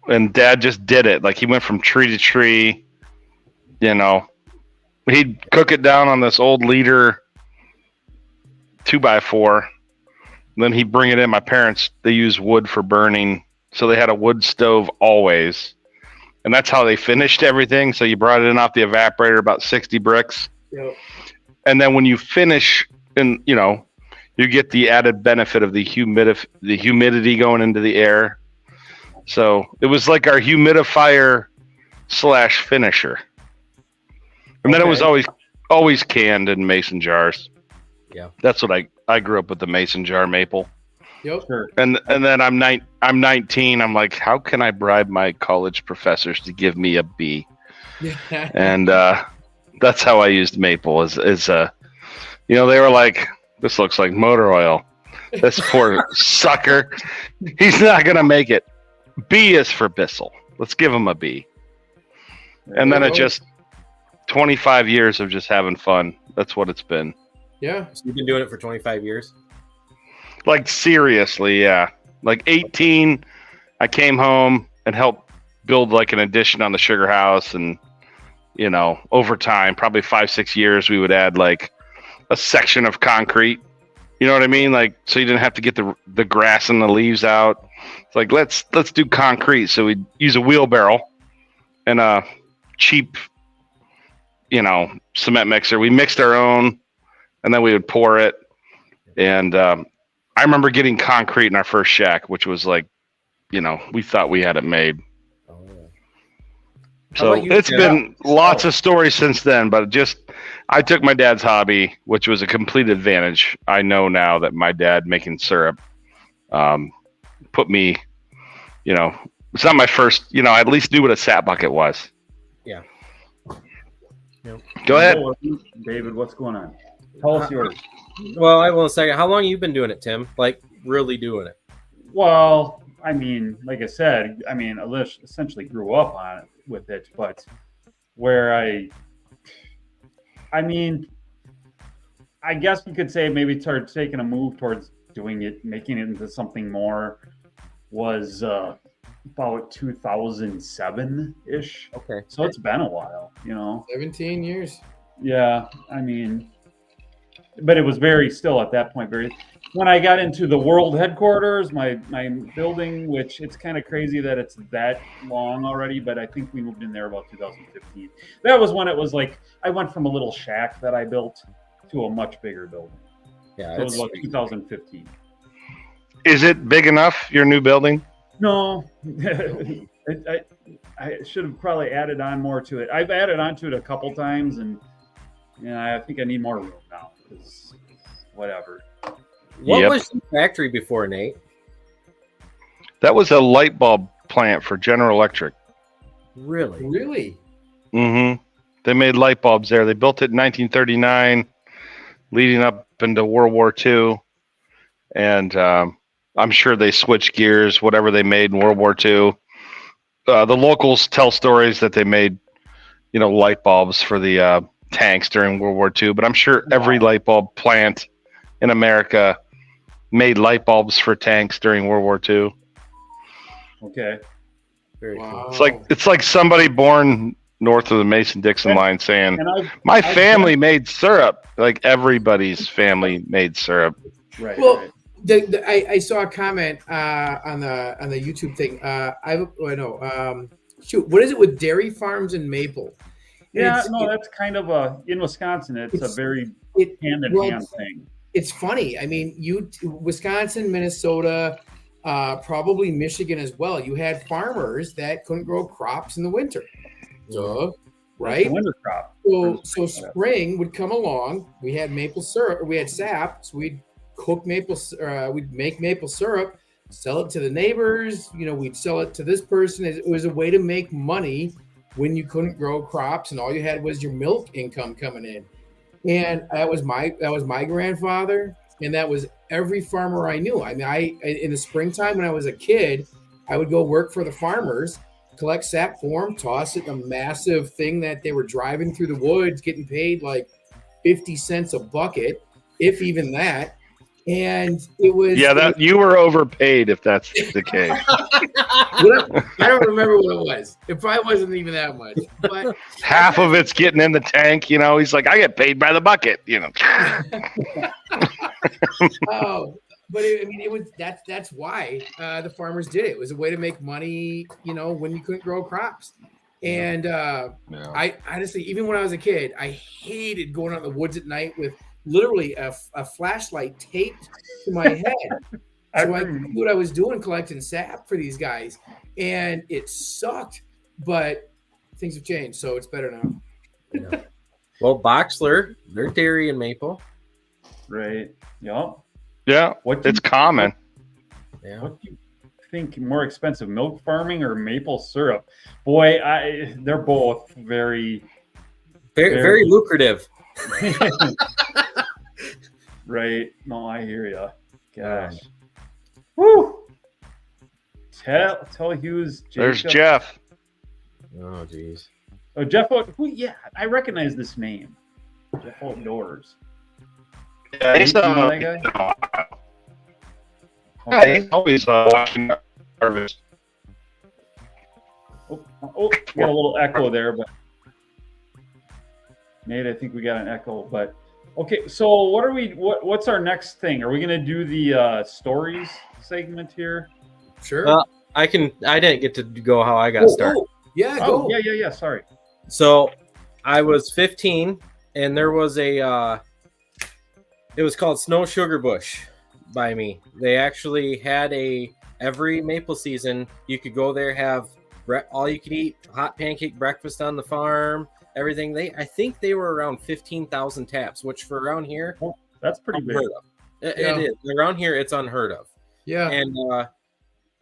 and Dad just did it. Like he went from tree to tree. He'd cook it down on this old liter 2x4. Then he'd bring it in. My parents, they use wood for burning. So they had a wood stove always. And that's how they finished everything. So you brought it in off the evaporator, about 60 bricks. Yep. And then when you finish, and you get the added benefit of the humidity going into the air. So it was like our humidifier / finisher. And then it was always canned in mason jars. Yeah. That's what I grew up with, the mason jar maple. Yep. Sure. And then I'm 19. I'm like, how can I bribe my college professors to give me a B? And that's how I used maple. They were like, this looks like motor oil. This poor sucker. He's not gonna make it. B is for Bissell. Let's give him a B. And then it just 25 years of just having fun. That's what it's been. Yeah. So you've been doing it for 25 years? Like seriously, yeah. Like 18, I came home and helped build like an addition on the sugar house, and over time, probably 5-6 years, we would add like a section of concrete. You know what I mean? Like, so you didn't have to get the grass and the leaves out. It's like let's do concrete. So we'd use a wheelbarrow and a cheap, cement mixer. We mixed our own, and then we would pour it. And I remember getting concrete in our first shack, which was like, we thought we had it made. Oh, yeah. So it's been lots of stories since then, but I took my dad's hobby, which was a complete advantage. I know now that my dad making syrup put me, it's not my first, I at least knew what a sap bucket was. Yeah. Yep. Go ahead. David, what's going on? Tell us yours. Well, I will say, how long have you been doing it, Tim? Like, really doing it? Well, I mean, like I said, Alish essentially grew up with it, but where I guess we could say maybe started taking a move towards doing it, making it into something more was about 2007-ish. Okay. So it's been a while, 17 years. Yeah, but it was still at that point, when I got into the world headquarters, my building, which it's kind of crazy that it's that long already, but I think we moved in there about 2015. That was when it was like, I went from a little shack that I built to a much bigger building. Yeah. So it was about 2015. Is it big enough, your new building? No. I should have probably added on more to it. I've added on to it a couple times, and I think I need more room now, because whatever. What Yep. was your factory before, Nate? That was a light bulb plant for General Electric. Really? Really? Mm-hmm. They made light bulbs there. They built it in 1939, leading up into World War II. And I'm sure they switched gears, whatever they made in World War II. The locals tell stories that they made, light bulbs for the tanks during World War II. But I'm sure every light bulb plant in America made light bulbs for tanks during World War II. Okay. Very cool. It's like somebody born north of the Mason-Dixon line saying, "My family made syrup." Like everybody's family made syrup. Right. Well, I saw a comment on the YouTube thing. What is it with dairy farms and maple? Yeah, that's kind of in Wisconsin. It's a very hand in hand thing. It's funny. I mean, Wisconsin, Minnesota, probably Michigan as well. You had farmers that couldn't grow crops in the winter. Right? Winter crop. So spring would come along. We had maple syrup, or we had sap. So we'd cook we'd make maple syrup, sell it to the neighbors. We'd sell it to this person. It was a way to make money when you couldn't grow crops and all you had was your milk income coming in. And that was my grandfather, and that was every farmer I knew. I mean, in the springtime when I was a kid, I would go work for the farmers, collect sap for them, toss it in a massive thing that they were driving through the woods, getting paid like 50 cents a bucket, if even that. And it was you were overpaid if that's the case. I don't remember what it was. It probably wasn't even that much. But half of it's getting in the tank. He's like, I get paid by the bucket. Oh, but it was that's why the farmers did it. It was a way to make money. When you couldn't grow crops. And I honestly, even when I was a kid, I hated going out in the woods at night with literally a flashlight taped to my head. So I knew what I was doing, collecting sap for these guys. And it sucked, but things have changed, so it's better now. Yeah. Well, Boxler, they're dairy and maple. Right. Yep. Yeah. It's common. Yeah. What do you think more expensive, milk farming or maple syrup? Boy, they're both very lucrative. Right. No, I hear you. Gosh. Woo. Tell Hughes. Jacob. There's Jeff. Oh, geez. Oh, Jeff. Who? Yeah, I recognize this name. Jeff Outdoors. Yeah, he's that guy? Okay. He's always watching harvest. We got a little echo there, but Nate, I think we got an echo. But okay, so what's our next thing? Are we gonna do the stories segment here? Sure. I didn't get to go how I got started. Yeah, go. go. Yeah. Sorry. So I was 15, and there was it was called Snow Sugar Bush by me. They actually had every maple season, you could go there, have all you could eat, hot pancake breakfast on the farm, everything. I think they were around 15,000 taps, which for around here, that's pretty big. It is. Around here, it's unheard of. Yeah. And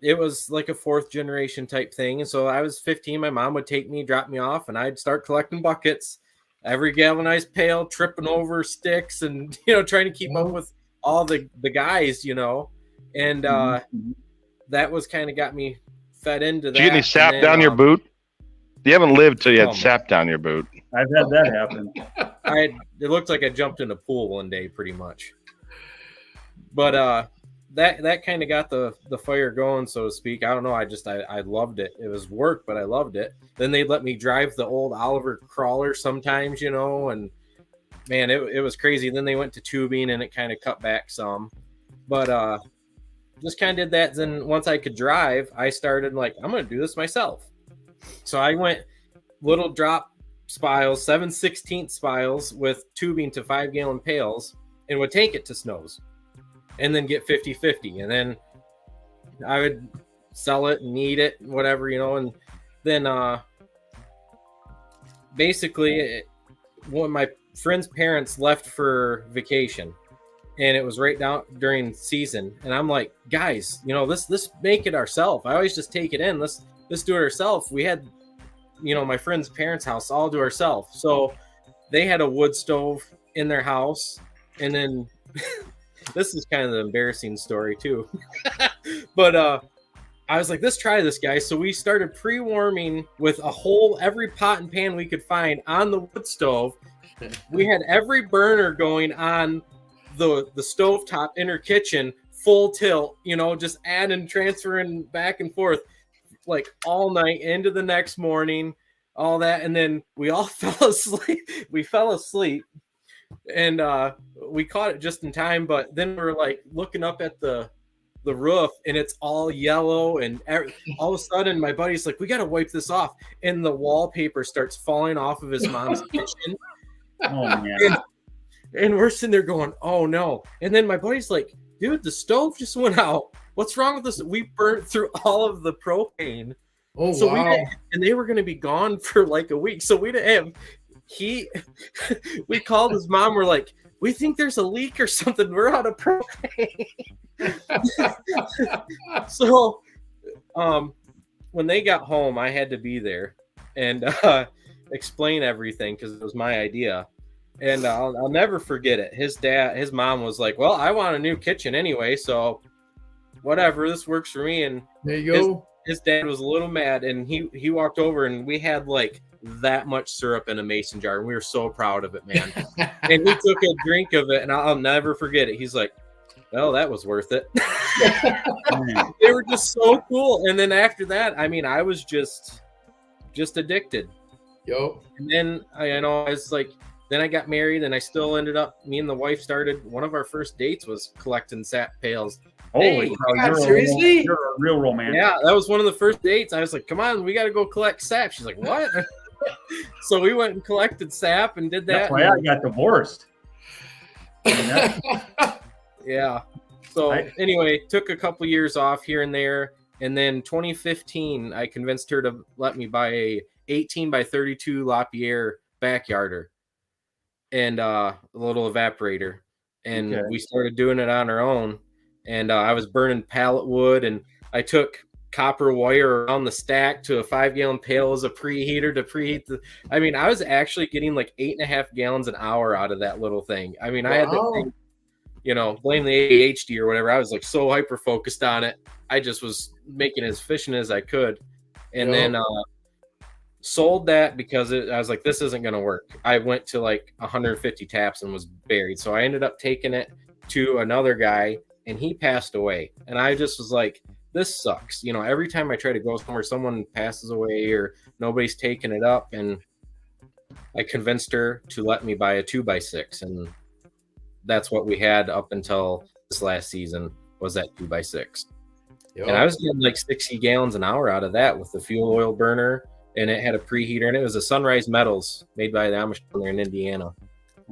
it was like a fourth generation type thing. And so I was 15. My mom would take me, drop me off, and I'd start collecting buckets, every galvanized pail, tripping over sticks, and trying to keep up with all the guys, and that was kind of got me fed into that. Did you get any sap down your boot? You haven't lived till you had sap down your boot. I've had that happen. It looked like I jumped in a pool one day, pretty much. But that kind of got the fire going, so to speak. I don't know. I loved it. It was work, but I loved it. Then they'd let me drive the old Oliver crawler sometimes, and man, it was crazy. Then they went to tubing, and it kind of cut back some. But just kind of did that. Then once I could drive, I started like, I'm going to do this myself. So I went little drop spiles, 7/16 spiles with tubing to 5-gallon pails, and would take it to snows and then get 50-50. And then I would sell it and eat it, whatever, and then basically when my friend's parents left for vacation, and it was right down during season. And I'm like, guys, you know, let's make it ourselves. I always just take it in. Let's do it ourselves. We had, you know, my friend's parents' house, all do ourselves. So they had a wood stove in their house, and then this is kind of the embarrassing story too. But I was like, let's try this, guys. So we started pre-warming with every pot and pan we could find on the wood stove. We had every burner going on the stovetop in her kitchen, full tilt, you know, just adding, transferring back and forth, like all night into the next morning, all that. And then we all fell asleep. And we caught it just in time. But then we're like looking up at the roof, and it's all yellow, and all of a sudden my buddy's like, we got to wipe this off. And the wallpaper starts falling off of his mom's kitchen. Oh, man. And we're sitting there going, oh no. And then my buddy's like, dude, the stove just went out. What's wrong with this? We burnt through all of the propane. Oh, so wow. and they were going to be gone for like a week. So we didn't have, we called his mom. We're like, we think there's a leak or something. We're out of propane. So when they got home, I had to be there and explain everything because it was my idea. And I'll never forget it. His mom was like, well, I want a new kitchen anyway, so whatever, this works for me. And there you go. His dad was a little mad, and he walked over, and we had like that much syrup in a mason jar, and we were so proud of it, man. And he took a drink of it, and I'll never forget it. He's like, well, that was worth it. They were just so cool. And then after that, I mean, I was just addicted. Yo. And then I was like, then I got married, and I still ended up, me and the wife started, one of our first dates was collecting sap pails. Holy cow, seriously? You're a real romantic. Yeah, that was one of the first dates. I was like, come on, we got to go collect sap. She's like, what? So we went and collected sap and did that. That's why I got divorced. Yeah. So anyway, took a couple years off here and there. And then 2015, I convinced her to let me buy a 18 by 32 Lapierre backyarder and a little evaporator. And we started doing it on our own. And I was burning pallet wood, and I took copper wire around the stack to a 5-gallon pail as a preheater to preheat I mean, I was actually getting like 8.5 gallons an hour out of that little thing. I mean, I had that thing, you know, blame the ADHD or whatever. I was like so hyper focused on it. I just was making as efficient as I could. And then sold that because I was like, this isn't going to work. I went to like 150 taps and was buried. So I ended up taking it to another guy, and he passed away. And I just was like, this sucks. You know, every time I try to go somewhere, someone passes away or nobody's taking it up. And I convinced her to let me buy a 2x6. And that's what we had up until this last season, was that 2x6. And I was getting like 60 gallons an hour out of that with the fuel oil burner. And it had a preheater, and it was a Sunrise Metals made by the Amish there in Indiana.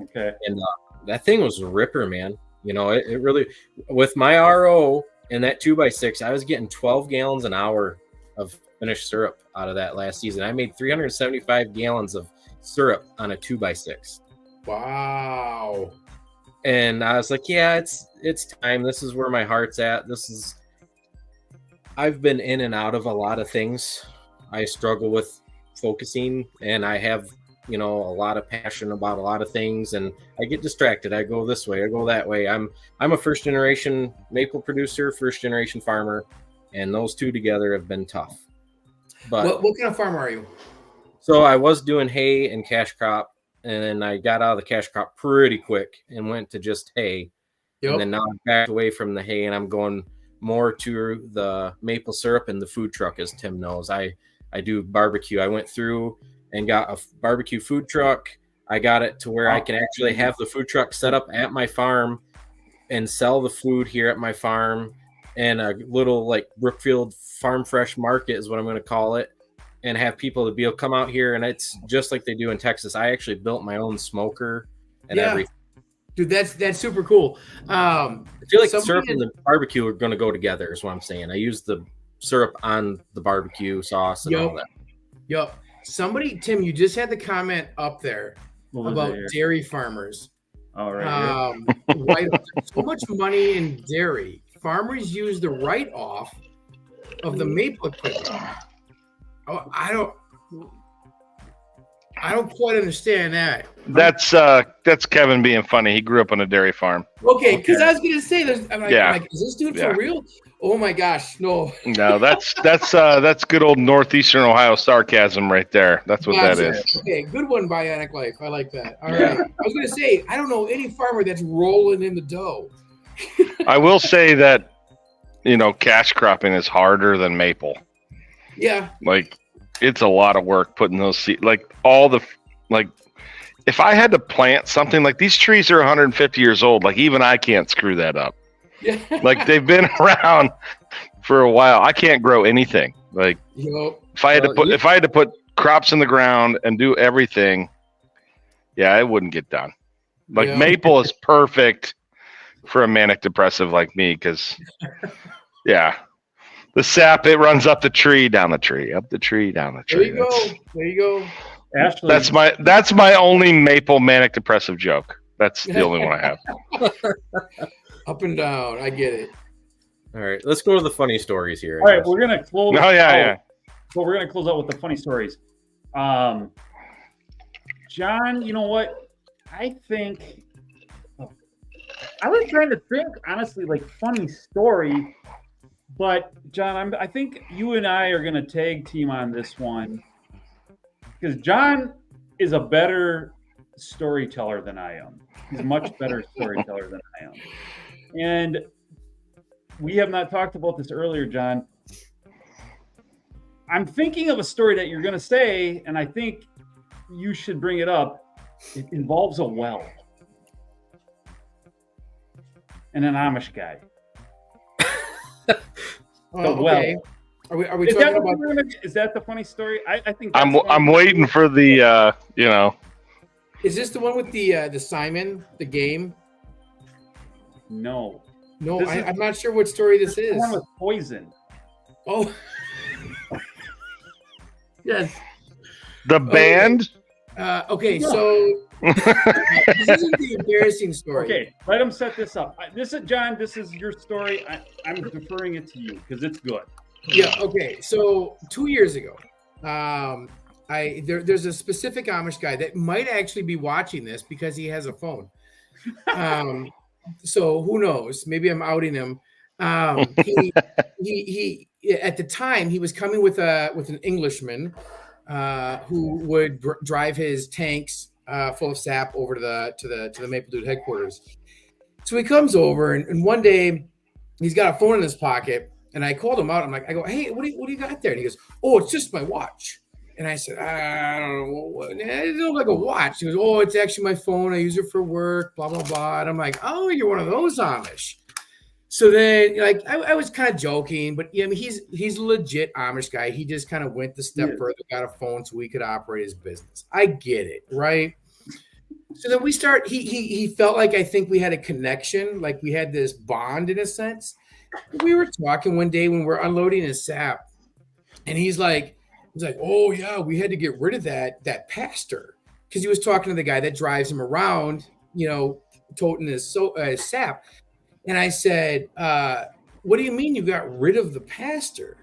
Okay. And that thing was a ripper, man. You know, it really, with my RO and that 2x6, I was getting 12 gallons an hour of finished syrup out of that last season. I made 375 gallons of syrup on a 2x6. Wow. And I was like, yeah, it's time. This is where my heart's at. I've been in and out of a lot of things. I struggle with focusing, and I have, you know, a lot of passion about a lot of things, and I get distracted. I go this way, I go that way. I'm a first generation maple producer, first generation farmer, and those two together have been tough. But what kind of farmer are you? So I was doing hay and cash crop, and then I got out of the cash crop pretty quick and went to just hay. And then now I'm back away from the hay, and I'm going more to the maple syrup and the food truck, as Tim knows. I do barbecue. I went through and got a barbecue food truck. I got it to where I can actually have the food truck set up at my farm and sell the food here at my farm, and a little like Brookfield Farm Fresh Market is what I'm going to call it, and have people to be able to come out here. And it's just like they do in Texas. I actually built my own smoker and everything. Dude, that's super cool. I feel like syrup and the barbecue are going to go together is what I'm saying. I use the syrup on the barbecue sauce and all that. Tim, you just had the comment up there about dairy farmers. All right. Write-off. So much money in dairy. Farmers use the write-off of the maple equipment. Oh, I don't quite understand that. That's Kevin being funny. He grew up on a dairy farm. Okay, because I was gonna say, I'm Yeah. like, is this dude for real? Oh my gosh, no. No, that's good old northeastern Ohio sarcasm right there. That's what that is. Okay, good one, Bionic Life. I like that. All right. I was gonna say, I don't know any farmer that's rolling in the dough. I will say that, cash cropping is harder than maple. Yeah. Like, it's a lot of work putting those seeds. If I had to plant something, like these trees are 150 years old, like even I can't screw that up. Yeah. Like they've been around for a while. I can't grow anything. Like if I had to put crops in the ground and do everything, it wouldn't get done. Like maple is perfect for a manic depressive like me because the sap, it runs up the tree, down the tree, up the tree, down the tree. There you go. Ashley, that's my only maple manic depressive joke. That's the only one I have. Up and down. I get it. All right, let's go to the funny stories here. All right, we're gonna close. Oh yeah. So we're gonna close out with the funny stories. John, you know what? I think I was trying to think honestly, like funny story, but John, I think you and I are gonna tag team on this one because John is a better storyteller than I am. He's a much better storyteller than I am. And we have not talked about this earlier, John. I'm thinking of a story that you're going to say, and I think you should bring it up. It involves a well and an Amish guy. Okay. Are we talking about? Is that the funny story? I think I'm waiting for the Is this the one with the Simon, the game? No, I'm not sure what story this is. The one with poison. Oh, yes. The band. Okay, so this isn't the embarrassing story. Okay, let him set this up. This is John. This is your story. I'm deferring it to you because it's good. Yeah. Okay. So 2 years ago, there's a specific Amish guy that might actually be watching this because he has a phone. So who knows? Maybe I'm outing him. He at the time he was coming with an Englishman who would drive his tanks full of sap over to the Maple Dude headquarters. So he comes over and one day he's got a phone in his pocket. And I called him out. I go, hey, what do you got there? And he goes, oh, it's just my watch. And I said, I don't know. It doesn't look like a watch. He goes, oh, it's actually my phone. I use it for work, blah, blah, blah. And I'm like, oh, you're one of those Amish. So then, like, I was kind of joking, but yeah, I mean, he's a legit Amish guy. He just kind of went the step further, got a phone so he could operate his business. I get it, right? So then we start. He felt like I think we had a connection, like we had this bond in a sense. We were talking one day when we're unloading his sap, and he's like, oh yeah, we had to get rid of that pastor because he was talking to the guy that drives him around, toting his sap. And I said, what do you mean you got rid of the pastor?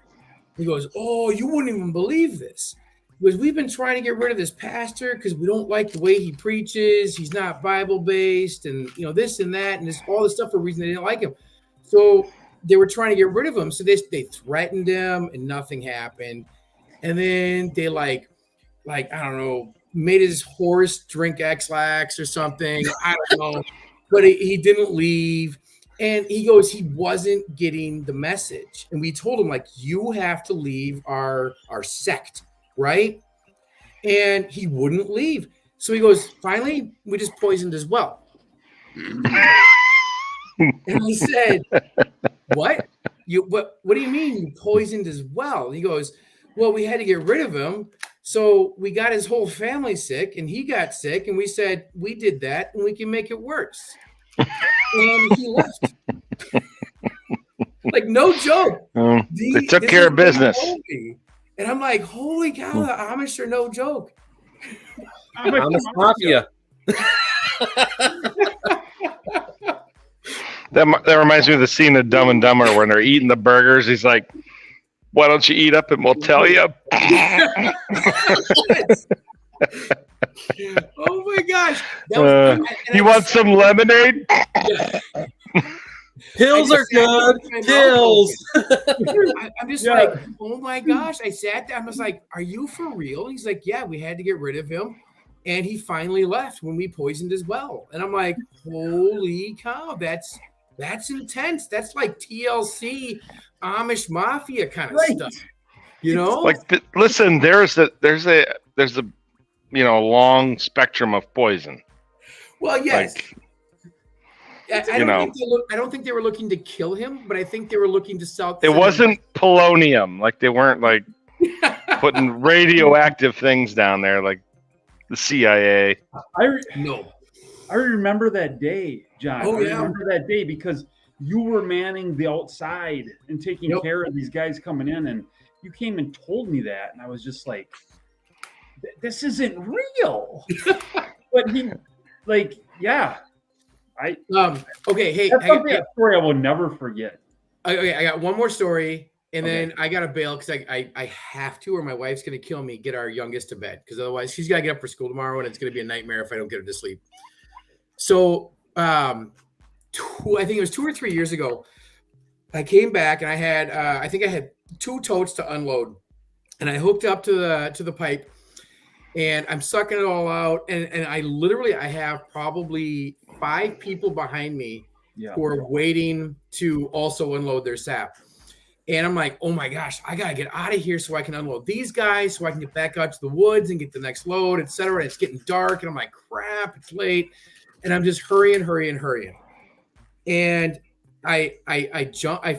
He goes, oh, you wouldn't even believe this. He goes, we've been trying to get rid of this pastor because we don't like the way he preaches. He's not Bible based, and this and that, and this all this stuff for a reason they didn't like him. So they were trying to get rid of him. So they threatened him and nothing happened. And then they like, I don't know, made his horse drink X-Lax or something. I don't know. But he didn't leave. And he goes, he wasn't getting the message. And we told him, like, you have to leave our sect, right? And he wouldn't leave. So he goes, finally, we just poisoned his well. And he said, what? What do you mean you poisoned his well? And he goes, well, we had to get rid of him. So we got his whole family sick and he got sick. And we said, we did that and we can make it worse. And he left. Like, no joke. They took care of business. And I'm like, holy cow, the Amish are no joke. Amish Mafia. That reminds me of the scene of Dumb and Dumber when they're eating the burgers. He's like, "Why don't you eat up and we'll tell you?" Oh my gosh! That was, you want some lemonade? Pills are good. Pills. I'm just like, oh my gosh! I sat there. I was like, "Are you for real?" He's like, "Yeah, we had to get rid of him." And he finally left when we poisoned his well. And I'm like, holy cow, that's intense. That's like TLC Amish mafia kind of stuff. You know? Like listen, there's a long spectrum of poison. Well, yes. Like, I don't think they were looking to kill him, but I think they were looking to sell. It wasn't polonium. Like they weren't like putting radioactive things down there like the CIA. I remember that day, John. I remember that day because you were manning the outside and taking care of these guys coming in, and you came and told me that, and I was just like, "This isn't real." But he, like, okay, hey, that's a story I will never forget. Okay, I got one more story. And then I got to bail because I have to, or my wife's going to kill me, get our youngest to bed. Because otherwise she's got to get up for school tomorrow, and it's going to be a nightmare if I don't get her to sleep. So I think it was 2 or 3 years ago, I came back and I had 2 totes to unload. And I hooked up to the pipe. And I'm sucking it all out. And I have probably 5 people behind me who are waiting to also unload their sap. And I'm like, oh my gosh, I got to get out of here so I can unload these guys, so I can get back out to the woods and get the next load, et cetera. And it's getting dark. And I'm like, crap, it's late. And I'm just hurrying. And I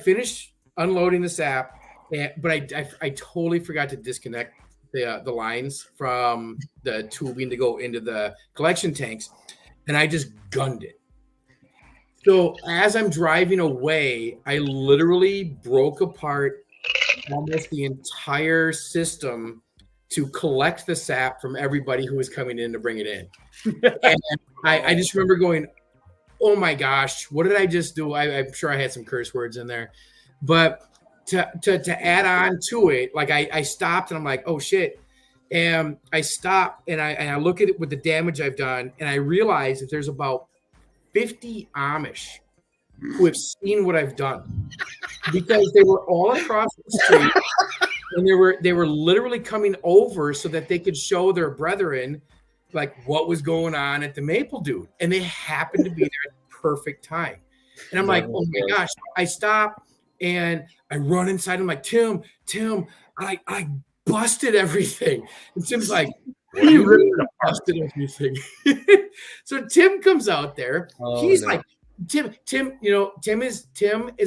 finished unloading the sap, but I totally forgot to disconnect the lines from the tubing to go into the collection tanks. And I just gunned it. So as I'm driving away, I literally broke apart almost the entire system to collect the sap from everybody who was coming in to bring it in. And I just remember going, oh my gosh, what did I just do? I'm sure I had some curse words in there. But to add on to it, like I stopped and I'm like, oh shit. And I stopped and I look at it with the damage I've done, and I realize that there's about 50 Amish who have seen what I've done, because they were all across the street and they were literally coming over so that they could show their brethren like what was going on at the Maple Dude, and they happened to be there at the perfect time. And I'm like, oh my gosh. I stop and I run inside. I'm like, Tim, I busted everything. And Tim's like, you really busted everything. So Tim comes out there. He's like, Tim, Tim is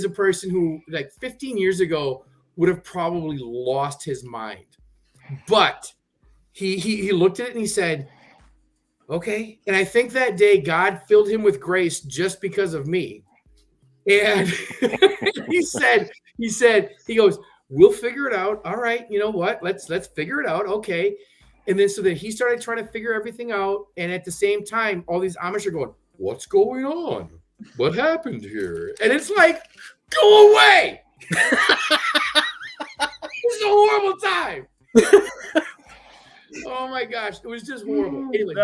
a person who, like, 15 years ago would have probably lost his mind. But he looked at it and he said, okay. And I think that day God filled him with grace just because of me. And he goes, we'll figure it out. All right. You know what? Let's figure it out. Okay. And then so that he started trying to figure everything out. And at the same time, all these Amish are going, what's going on? What happened here? And it's like, go away. It's a horrible time. Oh my gosh. It was just horrible. Anyway,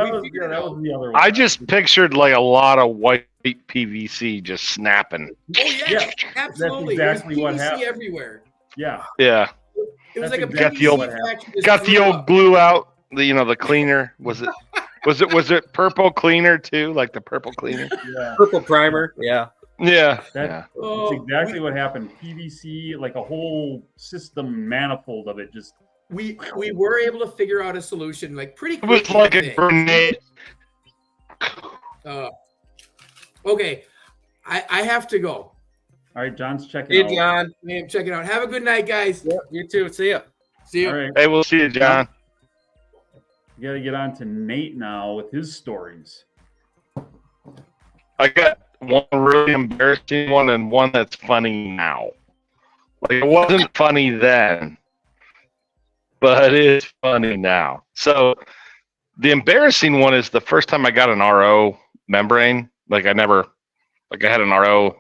I just pictured like a lot of white PVC just snapping. Oh yeah, absolutely. That's exactly what happened. Everywhere. Yeah. Yeah. It was like a got the old glue out. The cleaner. Was it purple cleaner too? Like the purple cleaner? Yeah. Purple primer. Yeah. Yeah. That's exactly what happened. PVC, like a whole system manifold of it just. We were able to figure out a solution like pretty quickly. It was like a grenade. Okay. I have to go. All right, John's checking out. Hey, John. I'm checking out. Have a good night, guys. Yep, you too. See ya. See you. All right. Hey, we'll see you, John. You got to get on to Nate now with his stories. I got one really embarrassing one and one that's funny now. Like, it wasn't funny then, but it is funny now. So The embarrassing one is the first time I got an RO membrane. I had an RO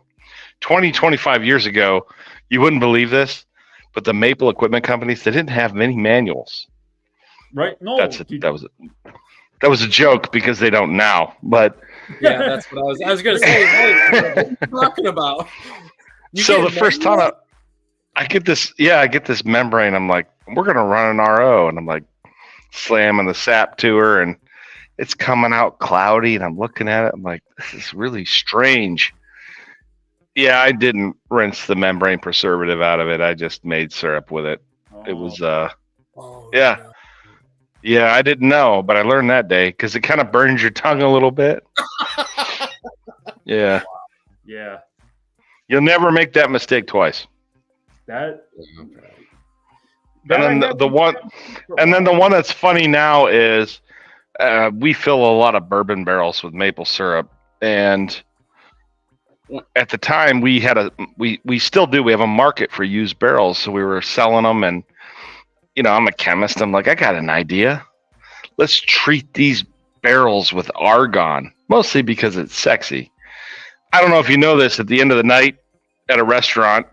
20, 25 years ago. You wouldn't believe this, but the maple equipment companies, they didn't have many manuals. Right? No, that was a joke because they don't now. But yeah, that's what I was going to say. Hey, what are you talking about? So the first time I get this membrane, I'm like, we're going to run an RO, and I'm like slamming the sap to her, and it's coming out cloudy, and I'm looking at it. I'm like, this is really strange. Yeah, I didn't rinse the membrane preservative out of it. I just made syrup with it. It was, yeah. No. Yeah, I didn't know, but I learned that day because it kind of burns your tongue a little bit. Yeah. Yeah. You'll never make that mistake twice. And then the one that's funny now is we fill a lot of bourbon barrels with maple syrup, and at the time we still do. We have a market for used barrels, so we were selling them, and I'm a chemist. I'm like, I got an idea. Let's treat these barrels with argon, mostly because it's sexy. I don't know if you know this. At the end of the night at a restaurant,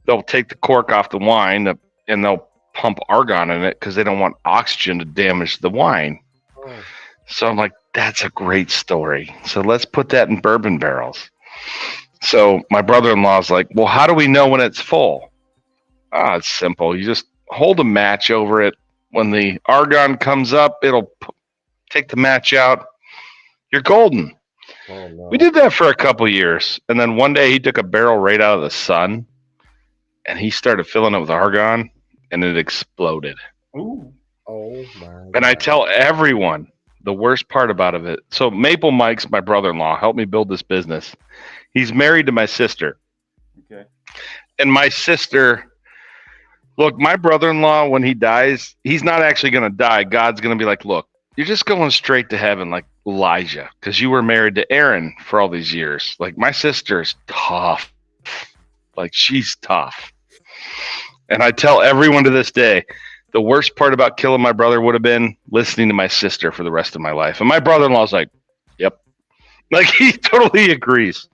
they'll take the cork off the wine and they'll pump argon in it because they don't want oxygen to damage the wine. Oh. So I'm like, that's a great story. So let's put that in bourbon barrels. So my brother-in-law's like, well, how do we know when it's full? It's simple. You just hold a match over it. When the argon comes up, it'll take the match out. You're golden. Oh, no. We did that for a couple years. And then one day he took a barrel right out of the sun and he started filling it with argon and it exploded. Ooh. Oh my God. And I tell everyone the worst part about it. So Maple Mike's my brother-in-law, helped me build this business. He's married to my sister. Okay. And my sister, look, my brother-in-law, when he dies, he's not actually going to die. God's going to be like, look, you're just going straight to heaven like Elijah because you were married to Aaron for all these years. Like, my sister's tough. Like, she's tough. And I tell everyone to this day, the worst part about killing my brother would have been listening to my sister for the rest of my life. And my brother-in-law's like, yep. Like, he totally agrees.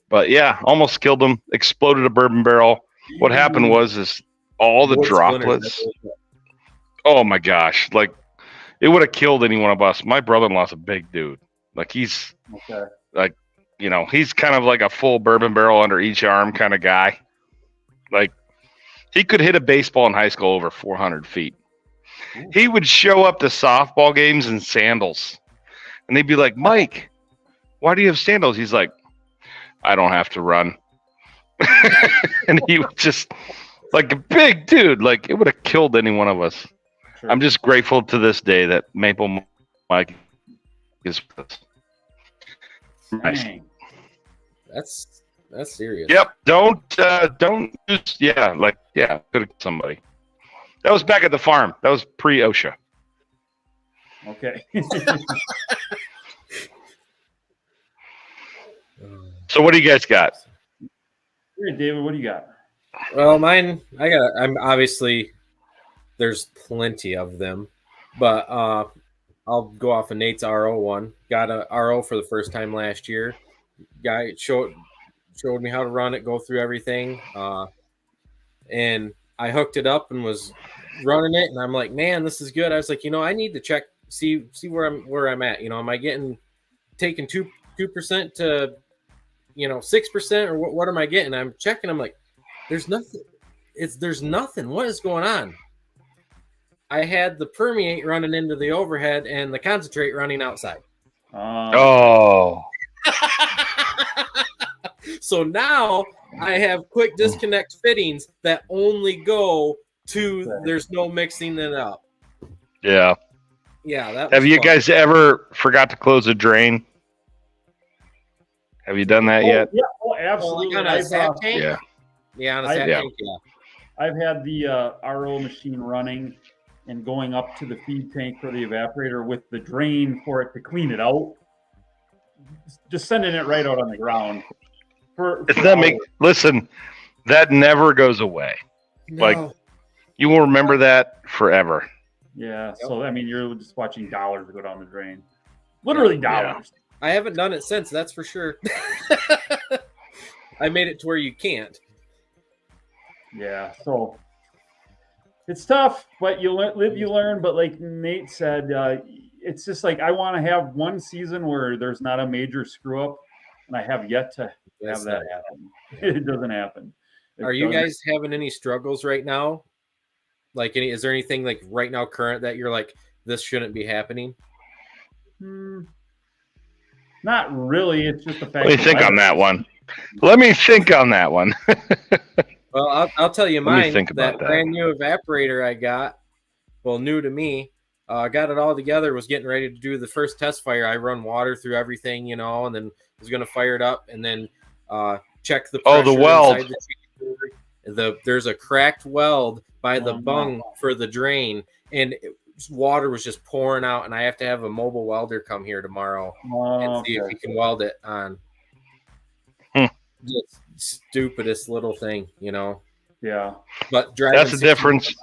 But yeah, almost killed him, exploded a bourbon barrel. What happened was all the droplets. Oh my gosh. Like, it would have killed any one of us. My brother-in-law's a big dude. Like, he's like, he's kind of like a full bourbon barrel under each arm kind of guy. Like, he could hit a baseball in high school over 400 feet. Ooh. He would show up to softball games in sandals. And they'd be like, Mike, why do you have sandals? He's like, I don't have to run. And he was just like a big dude. Like, it would have killed any one of us. Sure. I'm just grateful to this day that Maple Mike is with us. Nice. That's serious. Yep. Don't use, could have killed somebody. That was back at the farm. That was pre-OSHA. Okay. So what do you guys got? Here, David, what do you got? Well, I'm obviously, there's plenty of them, but I'll go off of Nate's RO one. Got a RO for the first time last year. Guy showed me how to run it, go through everything, and I hooked it up and was running it, and I'm like, man, this is good. I was like, I need to check, see where I'm at. Am I taking 2% to 6%, or what am I getting? I'm checking. I'm like, there's nothing. There's nothing. What is going on? I had the permeate running into the overhead and the concentrate running outside. Oh. So now I have quick disconnect fittings that only go to, there's no mixing it up. Yeah. Yeah. Have you guys ever forgot to close a drain? Have you done that yet? Yeah, absolutely. On a sap tank? Yeah. Yeah, on a sap tank, yeah. I've had the RO machine running and going up to the feed tank for the evaporator with the drain for it to clean it out. Just sending it right out on the ground. Listen, that never goes away. No. Like, you will remember that forever. Yeah. Yep. So I mean, you're just watching dollars go down the drain. Literally dollars. I haven't done it since, that's for sure. I made it to where you can't. Yeah. So it's tough, but you live, you learn. But like Nate said, it's just like I want to have one season where there's not a major screw up, and I have yet to have that happen. It doesn't happen. Are you guys having any struggles right now? Like, is there anything like right now current that you're like, this shouldn't be happening? Not really. It's just the fact. Let me think on that one. Let me think on that one. Well, I'll tell you Let me mine. think about that. Brand new evaporator I got, well, new to me. Got it all together, was getting ready to do the first test fire. I run water through everything, you know, and then was going to fire it up and then check the pressure the weld. inside there's a cracked weld by the bung for the drain, and water was just pouring out, and I have to have a mobile welder come here tomorrow and see if he can weld it on. Just stupidest little thing, you know. Yeah. But that's the difference.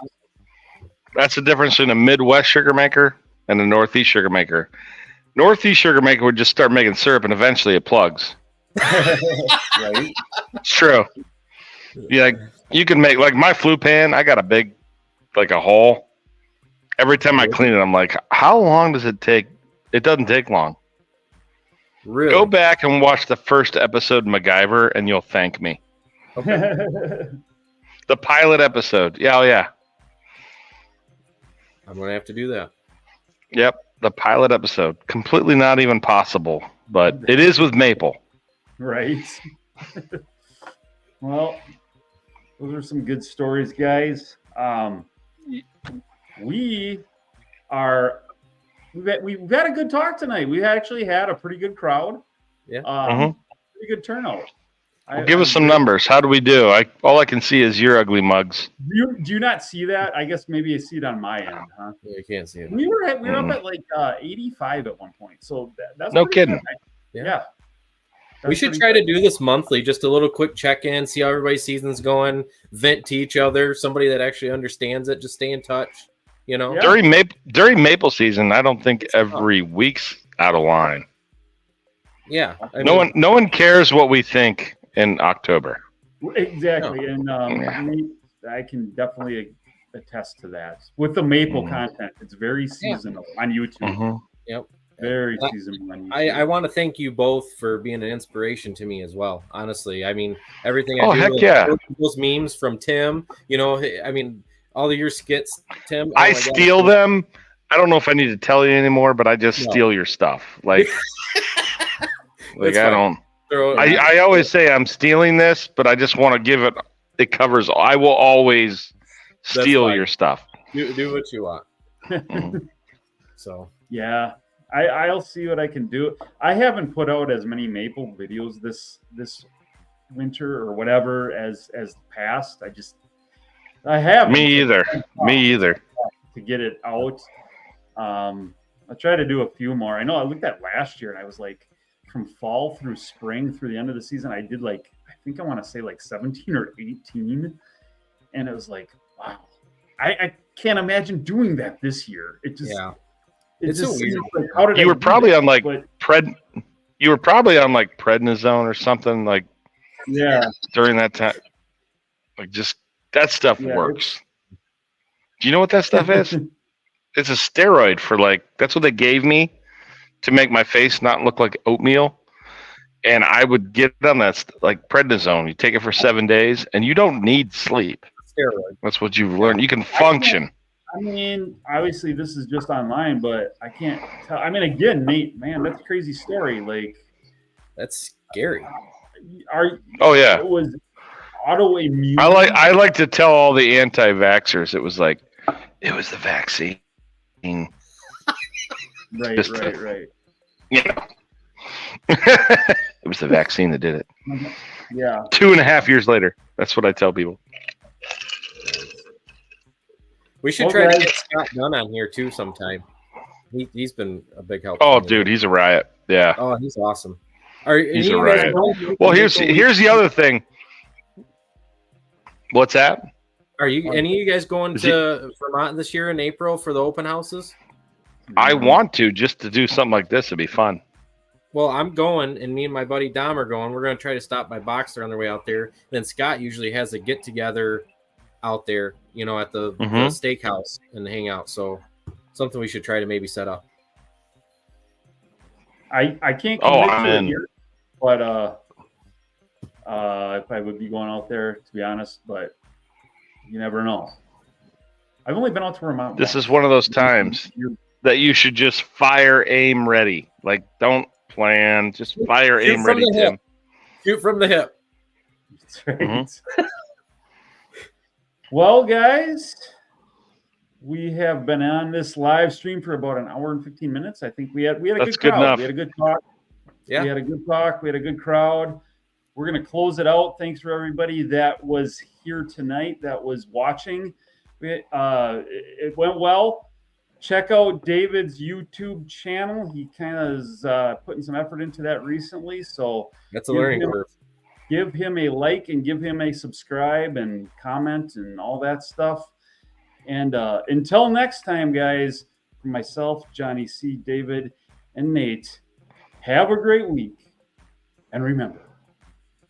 That's the difference in a Midwest sugar maker and a Northeast sugar maker. Northeast sugar maker would just start making syrup, and eventually it plugs. Right. It's true. Yeah, like, you can make like my flue pan. I got a big, like a hole. Every time I clean it, I'm like, how long does it take? It doesn't take long. Really? Go back and watch the first episode of MacGyver, and you'll thank me. Okay. The pilot episode. Yeah, oh yeah. I'm gonna have to do that. Yep, the pilot episode. Completely not even possible, but it is with maple. Right. Well, those are some good stories, guys. We've had a good talk tonight. We actually had a pretty good crowd. Yeah. Pretty good turnout. Well, give us some numbers. How do we do? All I can see is your ugly mugs. Do you not see that? I guess maybe you see it on my end, huh? Yeah, you can't see it. We were up at like 85 at one point. So that's no kidding. Good. Yeah. We should try to do this monthly, just a little quick check-in, see how everybody's season's going, vent to each other, somebody that actually understands it, just stay in touch, you know? Yeah. During maple season, I don't think every week's out of line. Yeah. No one cares what we think in October. Exactly. No. And I can definitely attest to that. With the maple content, it's very seasonal on YouTube. Mm-hmm. Yep. Very seasonal on YouTube. I want to thank you both for being an inspiration to me as well. Honestly, I mean, everything I do, heck yeah. Those memes from Tim, you know, I mean, all of your skits, Tim. I steal them. I don't know if I need to tell you anymore, but I just steal your stuff. Like, I don't. I always say I'm stealing this, but I just want to give it. It covers. I will always steal your stuff. Do what you want. So yeah. I'll see what I can do. I haven't put out as many maple videos this winter or whatever as past. I haven't. Me either. To get it out. I'll try to do a few more. I know I looked at last year and I was like, from fall through spring through the end of the season, I did like, I think I want to say like 17 or 18. And it was like, wow. I can't imagine doing that this year. It just It's just so weird. Like, how did you were probably on like You were probably on like prednisone or something like. Yeah. During that time, like just that stuff works. Do you know what that stuff is? It's a steroid for like. That's what they gave me to make my face not look like oatmeal. And I would get on that like prednisone. You take it for 7 days, and you don't need sleep. Steroid. That's what you've learned. You can function. I mean, obviously this is just online, but I can't tell. I mean, again, Nate, man, that's a crazy story. Like, that's scary. Oh yeah. It was autoimmune. I like to tell all the anti-vaxxers it was like it was the vaccine. Right. Yeah. It was the vaccine that did it. Yeah. 2.5 years later. That's what I tell people. We should try to get Scott Dunn on here too sometime. He's been a big help. Oh, dude, he's a riot. Yeah. Oh, he's awesome. He's a riot. Well, here's the other thing. What's that? Are you any of you guys going to Vermont this year in April for the open houses? I want to just to do something like this. It'd be fun. Well, I'm going, and me and my buddy Dom are going. We're going to try to stop by Boxer on their way out there. And then Scott usually has a get together out there, you know, at the steakhouse and hang out. So something we should try to maybe set up. I can't Oh, commit I'm to it in. here, but if I would be going out there, to be honest, but you never know. I've only been out to Vermont. This is one of those times that you should just fire, aim, ready. Like, don't plan, just fire, aim, ready, Tim. Shoot from the hip. That's right. Well, guys, we have been on this live stream for about an hour and 15 minutes. I think we had a That's good good crowd. enough. We had a good talk. Yeah. We had a good talk. We had a good crowd. We're going to close it out. Thanks for everybody that was here tonight, that was watching. It went well. Check out David's YouTube channel. He kind of is putting some effort into that recently. So That's a learning curve. Give him a like and give him a subscribe and comment and all that stuff. And until next time, guys, for myself, Johnny C., David, and Nate, have a great week. And remember,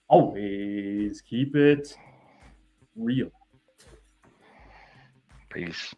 always keep it real. Peace.